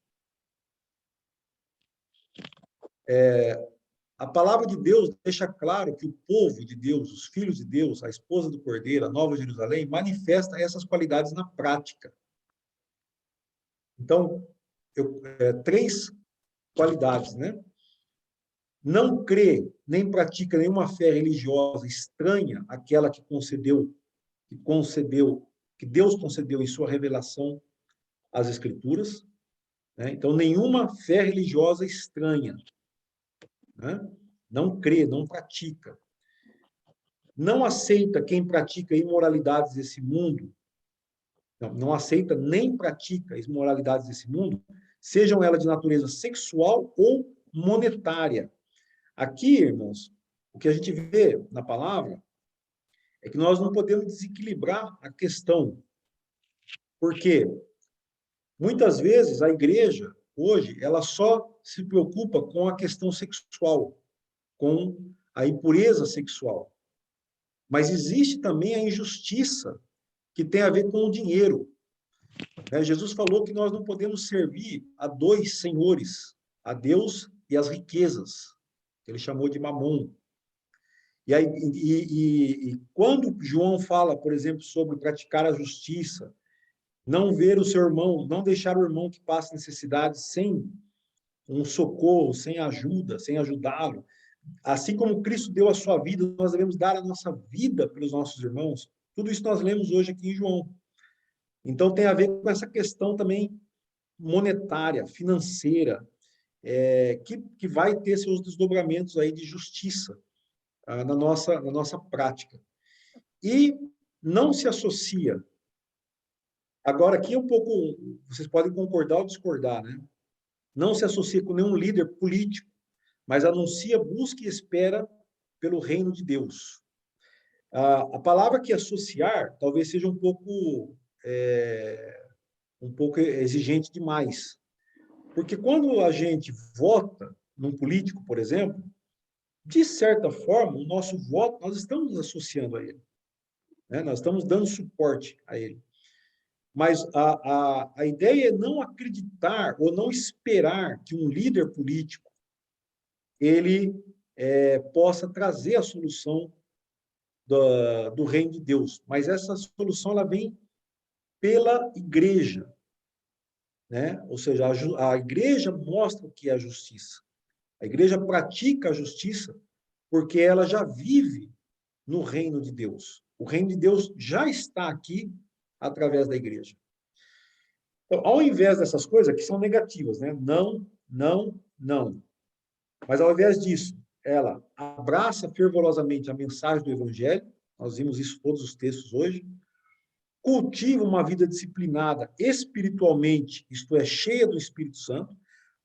a palavra de Deus deixa claro que o povo de Deus, os filhos de Deus, a esposa do Cordeiro, a Nova Jerusalém, manifesta essas qualidades na prática. Então, 3 qualidades, né? Não crê nem pratica nenhuma fé religiosa estranha àquela que Deus concedeu em sua revelação às Escrituras, né? Então, nenhuma fé religiosa estranha, né? Não crê, não pratica. Não aceita quem pratica imoralidades desse mundo, não aceita nem pratica imoralidades desse mundo, sejam elas de natureza sexual ou monetária. Aqui, irmãos, o que a gente vê na palavra é que nós não podemos desequilibrar a questão. Porque muitas vezes a igreja, hoje, ela só se preocupa com a questão sexual, com a impureza sexual. Mas existe também a injustiça que tem a ver com o dinheiro. Jesus falou que nós não podemos servir a 2 senhores, a Deus e as riquezas. Ele chamou de mamon. E quando João fala, por exemplo, sobre praticar a justiça, não ver o seu irmão, não deixar o irmão que passa necessidade sem um socorro, sem ajuda, sem ajudá-lo, assim como Cristo deu a sua vida, nós devemos dar a nossa vida pelos nossos irmãos. Tudo isso nós lemos hoje aqui em João. Então, tem a ver com essa questão também monetária, financeira, que vai ter seus desdobramentos aí de justiça na nossa prática. E não se associa. Agora, aqui é um pouco, vocês podem concordar ou discordar, né? Não se associa com nenhum líder político, mas anuncia, busca e espera pelo reino de Deus. A palavra que associar talvez seja um pouco exigente demais. Porque quando a gente vota num político, por exemplo, de certa forma, o nosso voto, nós estamos nos associando a ele, né? Nós estamos dando suporte a ele. Mas a ideia é não acreditar ou não esperar que um líder político ele possa trazer a solução do reino de Deus. Mas essa solução ela vem pela igreja, né? Ou seja, a igreja mostra o que é a justiça. A igreja pratica a justiça porque ela já vive no reino de Deus. O reino de Deus já está aqui através da igreja. Então, ao invés dessas coisas que são negativas, né? Não, não, não. Mas ao invés disso, ela abraça fervorosamente a mensagem do evangelho. Nós vimos isso em todos os textos hoje. Cultiva uma vida disciplinada espiritualmente, isto é, cheia do Espírito Santo.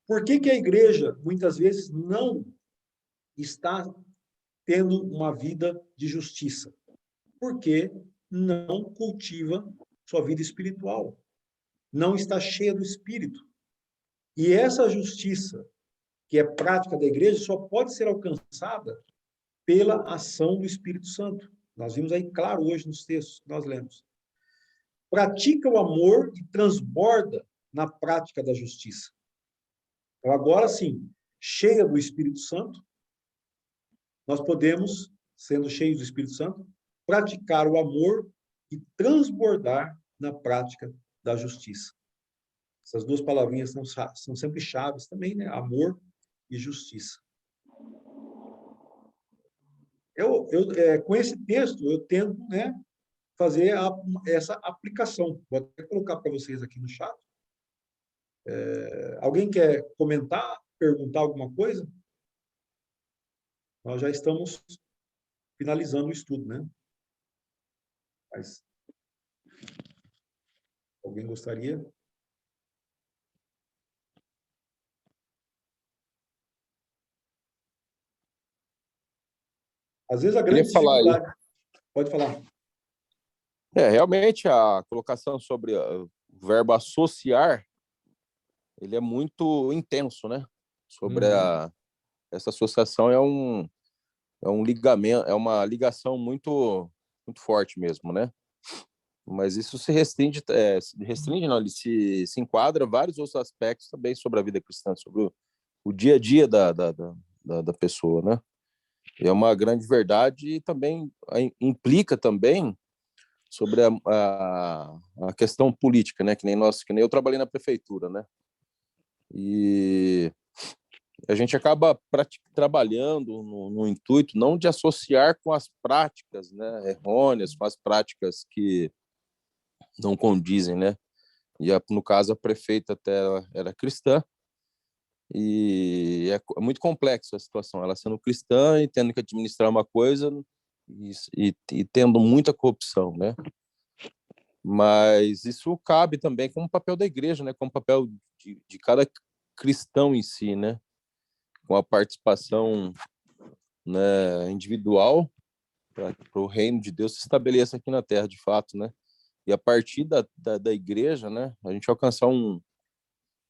Por que que a igreja, muitas vezes, não está tendo uma vida de justiça? Porque não cultiva sua vida espiritual. Não está cheia do Espírito. E essa justiça, que é prática da igreja, só pode ser alcançada pela ação do Espírito Santo. Nós vimos aí claro hoje nos textos que nós lemos. Pratica o amor e transborda na prática da justiça. Então, agora sim, cheia do Espírito Santo, nós podemos, sendo cheios do Espírito Santo, praticar o amor e transbordar na prática da justiça. Essas duas palavrinhas são sempre chaves também, né? Amor e justiça. Com esse texto, eu tento, né, fazer essa aplicação. Vou até colocar para vocês aqui no chat. Alguém quer comentar, perguntar alguma coisa? Nós já estamos finalizando o estudo, né? Mas alguém gostaria? Às vezes a grande dificuldade... Pode falar. Realmente, a colocação sobre o verbo associar, ele é muito intenso, né? Sobre essa associação é um ligamento, é uma ligação muito, muito forte mesmo, né? Mas isso se restringe, não, ele se enquadra vários outros aspectos também sobre a vida cristã, sobre o dia a dia da pessoa, né? É uma grande verdade e também implica também sobre a questão política, né? Que nem eu trabalhei na prefeitura, né? E a gente acaba trabalhando no intuito não de associar com as práticas, né, errôneas, com as práticas que não condizem, né? E no caso a prefeita até era cristã e é muito complexa a situação. Ela sendo cristã e tendo que administrar uma coisa e tendo muita corrupção, né? Mas isso cabe também como papel da igreja, né? Como papel de cada cristão em si, né? Com a participação, né, individual para o reino de Deus se estabeleça aqui na Terra, de fato, né? E a partir da igreja, né, a gente alcançar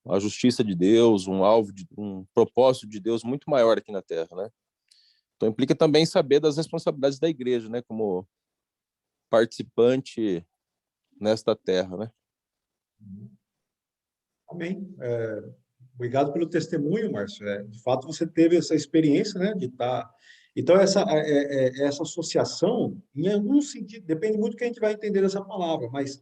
a justiça de Deus, um propósito de Deus muito maior aqui na Terra, né? Então implica também saber das responsabilidades da igreja, né, como participante nesta terra, né? Amém. Obrigado pelo testemunho, Márcio. De fato, você teve essa experiência, né, de estar... Então, essa associação, em algum sentido, depende muito do que a gente vai entender dessa palavra, mas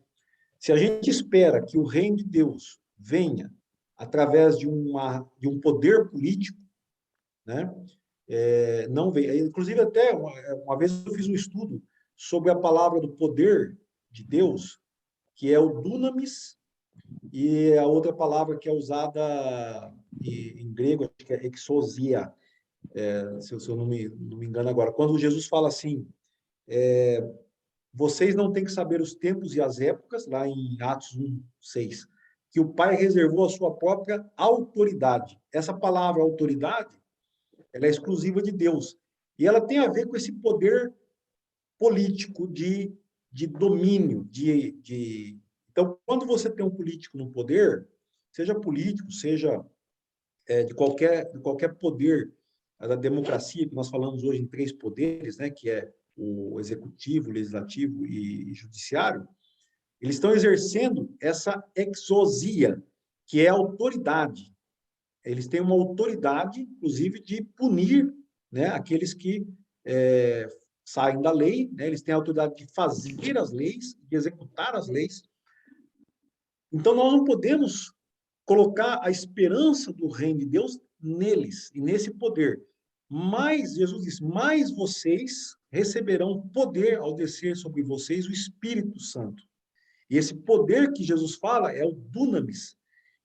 se a gente espera que o reino de Deus venha através de um poder político, né, não vem. Inclusive, até uma vez eu fiz um estudo sobre a palavra do poder de Deus, que é o dunamis, e a outra palavra que é usada em grego, acho que é exousia, se eu não me engano agora. Quando Jesus fala assim, vocês não têm que saber os tempos e as épocas, lá em Atos 1:6, que o Pai reservou a sua própria autoridade. Essa palavra autoridade, ela é exclusiva de Deus. E ela tem a ver com esse poder político de domínio, Então, quando você tem um político no poder, seja político, seja de qualquer poder da democracia, que nós falamos hoje em 3 poderes, né, que é o executivo, o legislativo e judiciário, Eles estão exercendo essa exousia, que é autoridade. Eles têm uma autoridade, inclusive, de punir, né, aqueles que saem da lei, né? Eles têm a autoridade de fazer as leis, de executar as leis. Então, nós não podemos colocar a esperança do reino de Deus neles e nesse poder. Mas, Jesus diz, mas vocês receberão poder ao descer sobre vocês o Espírito Santo. E esse poder que Jesus fala é o dunamis,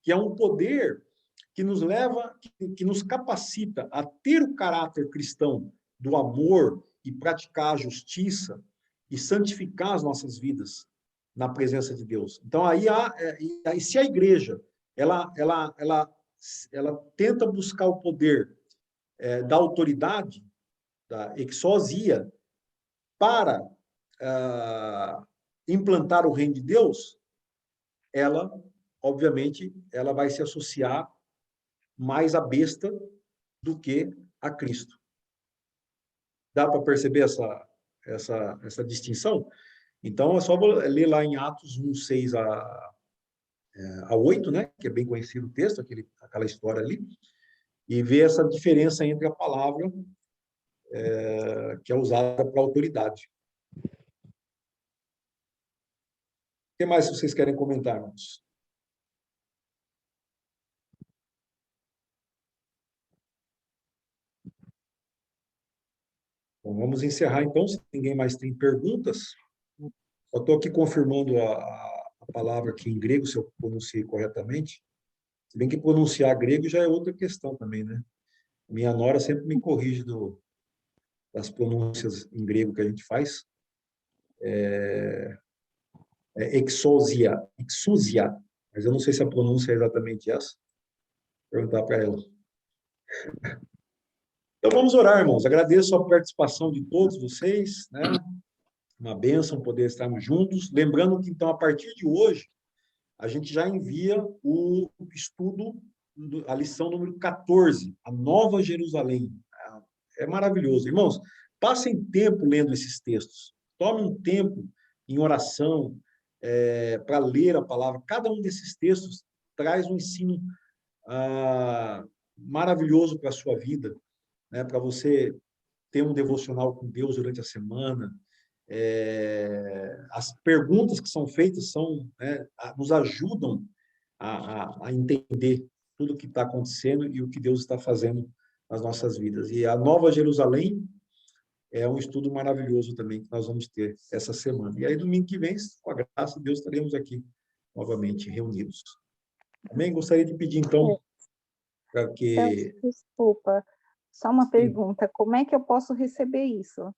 que é um poder que nos leva, que nos capacita a ter o caráter cristão do amor e praticar a justiça e santificar as nossas vidas na presença de Deus. Então, aí se a igreja ela tenta buscar o poder da autoridade, da exousia, para implantar o reino de Deus, ela, obviamente, ela vai se associar mais à besta do que a Cristo. Dá para perceber essa distinção? Então, é só ler lá em Atos 1, 6 a 8, né? Que é bem conhecido o texto, aquela história ali, e ver essa diferença entre a palavra que é usada para autoridade. O que mais vocês querem comentar, irmãos? Bom, vamos encerrar, então, se ninguém mais tem perguntas. Eu estou aqui confirmando a palavra aqui em grego, se eu pronunciei corretamente. Se bem que pronunciar grego já é outra questão também, né? Minha nora sempre me corrige das pronúncias em grego que a gente faz. Exousia, mas eu não sei se a pronúncia é exatamente essa. Vou perguntar para ela. Então, vamos orar, irmãos. Agradeço a participação de todos vocês, né? Uma bênção poder estarmos juntos. Lembrando que, então, a partir de hoje, a gente já envia o estudo, a lição número 14, a Nova Jerusalém. É maravilhoso. Irmãos, passem tempo lendo esses textos. Tomem um tempo em oração para ler a palavra. Cada um desses textos traz um ensino maravilhoso para a sua vida, né? Para você ter um devocional com Deus durante a semana. As perguntas que são feitas nos ajudam a entender tudo o que está acontecendo e o que Deus está fazendo nas nossas vidas. E a Nova Jerusalém é um estudo maravilhoso também que nós vamos ter essa semana. E aí, domingo que vem, com a graça de Deus, estaremos aqui novamente reunidos. Amém? Gostaria de pedir, então, para que... Desculpa, só uma pergunta. Como é que eu posso receber isso?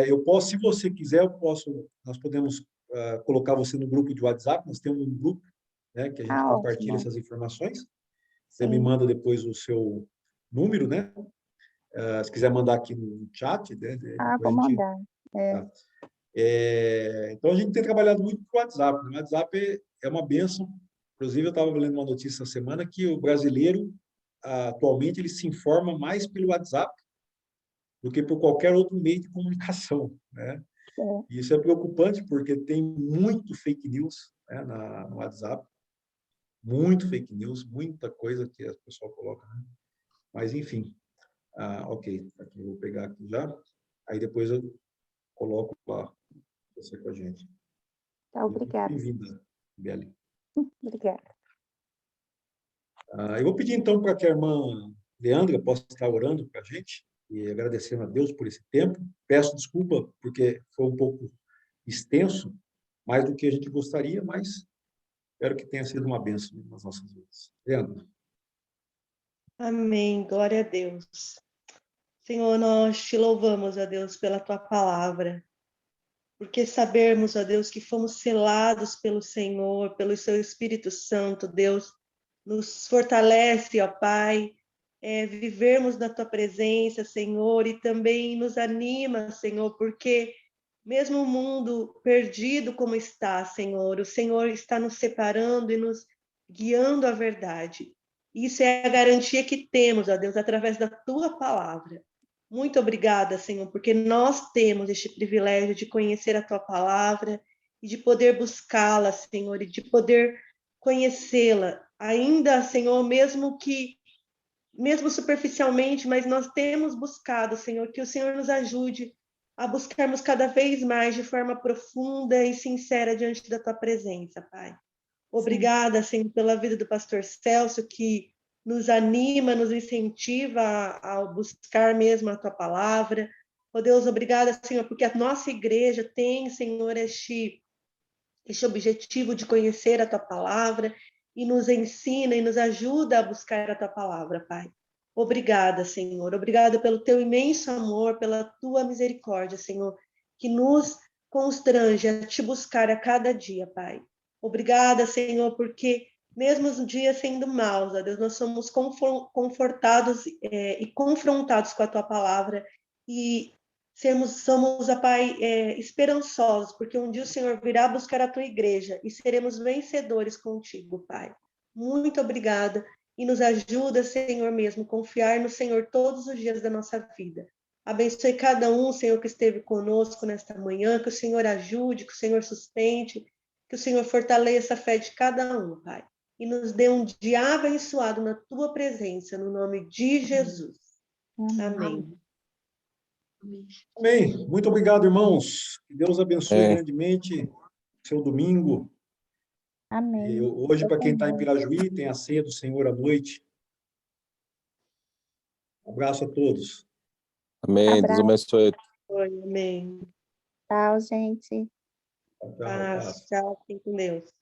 Eu posso, se você quiser, nós podemos colocar você no grupo de WhatsApp. Nós temos um grupo, né, que a gente compartilha essas informações. Você me manda depois o seu número, né? Se quiser mandar aqui no chat, né? Vou mandar. Então, a gente tem trabalhado muito com o WhatsApp. O WhatsApp é uma bênção. Inclusive, eu estava lendo uma notícia essa semana que o brasileiro, atualmente, ele se informa mais pelo WhatsApp do que por qualquer outro meio de comunicação, né? E isso é preocupante, porque tem muito fake news, né, no WhatsApp. Muito fake news, muita coisa que a pessoa coloca, né? Mas, enfim. Ok, aqui eu vou pegar aqui já. Aí depois eu coloco lá você com a gente. Tá, obrigada. Bem-vinda, Beli. Obrigada. Eu vou pedir, então, para que a irmã Leandra possa estar orando para a gente e agradecendo a Deus por esse tempo. Peço desculpa, porque foi um pouco extenso, mais do que a gente gostaria, mas espero que tenha sido uma bênção nas nossas vidas. Leandra. Amém, glória a Deus. Senhor, nós te louvamos, ó Deus, pela tua palavra, porque sabemos, ó Deus, que fomos selados pelo Senhor, pelo seu Espírito Santo. Deus, nos fortalece, ó Pai, vivermos na tua presença, Senhor, e também nos anima, Senhor, porque mesmo o mundo perdido como está, Senhor, o Senhor está nos separando e nos guiando à verdade. Isso é a garantia que temos, ó Deus, através da tua palavra. Muito obrigada, Senhor, porque nós temos este privilégio de conhecer a tua palavra e de poder buscá-la, Senhor, e de poder conhecê-la. Ainda, Senhor, mesmo superficialmente, mas nós temos buscado, Senhor, que o Senhor nos ajude a buscarmos cada vez mais de forma profunda e sincera diante da tua presença, Pai. Obrigada, Senhor, pela vida do pastor Celso, que nos anima, nos incentiva a buscar mesmo a tua palavra. Oh Deus, obrigada, Senhor, porque a nossa igreja tem, Senhor, este objetivo de conhecer a tua palavra e nos ensina e nos ajuda a buscar a tua palavra, Pai. Obrigada, Senhor. Obrigada pelo teu imenso amor, pela tua misericórdia, Senhor, que nos constrange a te buscar a cada dia, Pai. Obrigada, Senhor, porque mesmo os dias sendo maus, ó Deus, nós somos confortados e confrontados com a tua palavra e somos, ó Pai, esperançosos, porque um dia o Senhor virá buscar a tua igreja e seremos vencedores contigo, Pai. Muito obrigada e nos ajuda, Senhor mesmo, confiar no Senhor todos os dias da nossa vida. Abençoe cada um, Senhor, que esteve conosco nesta manhã, que o Senhor ajude, que o Senhor sustente, que o Senhor fortaleça a fé de cada um, Pai. E nos dê um dia abençoado na tua presença, no nome de Jesus. Amém. Amém. Muito obrigado, irmãos. Que Deus abençoe É. grandemente o seu domingo. Amém. Hoje, para quem está em Pirajuí, tem a ceia do Senhor à noite. Um abraço a todos. Amém. Deus Abraço. abençoe. Amém. Tchau, gente. Tchau, Paz, tchau, fiquem com Deus.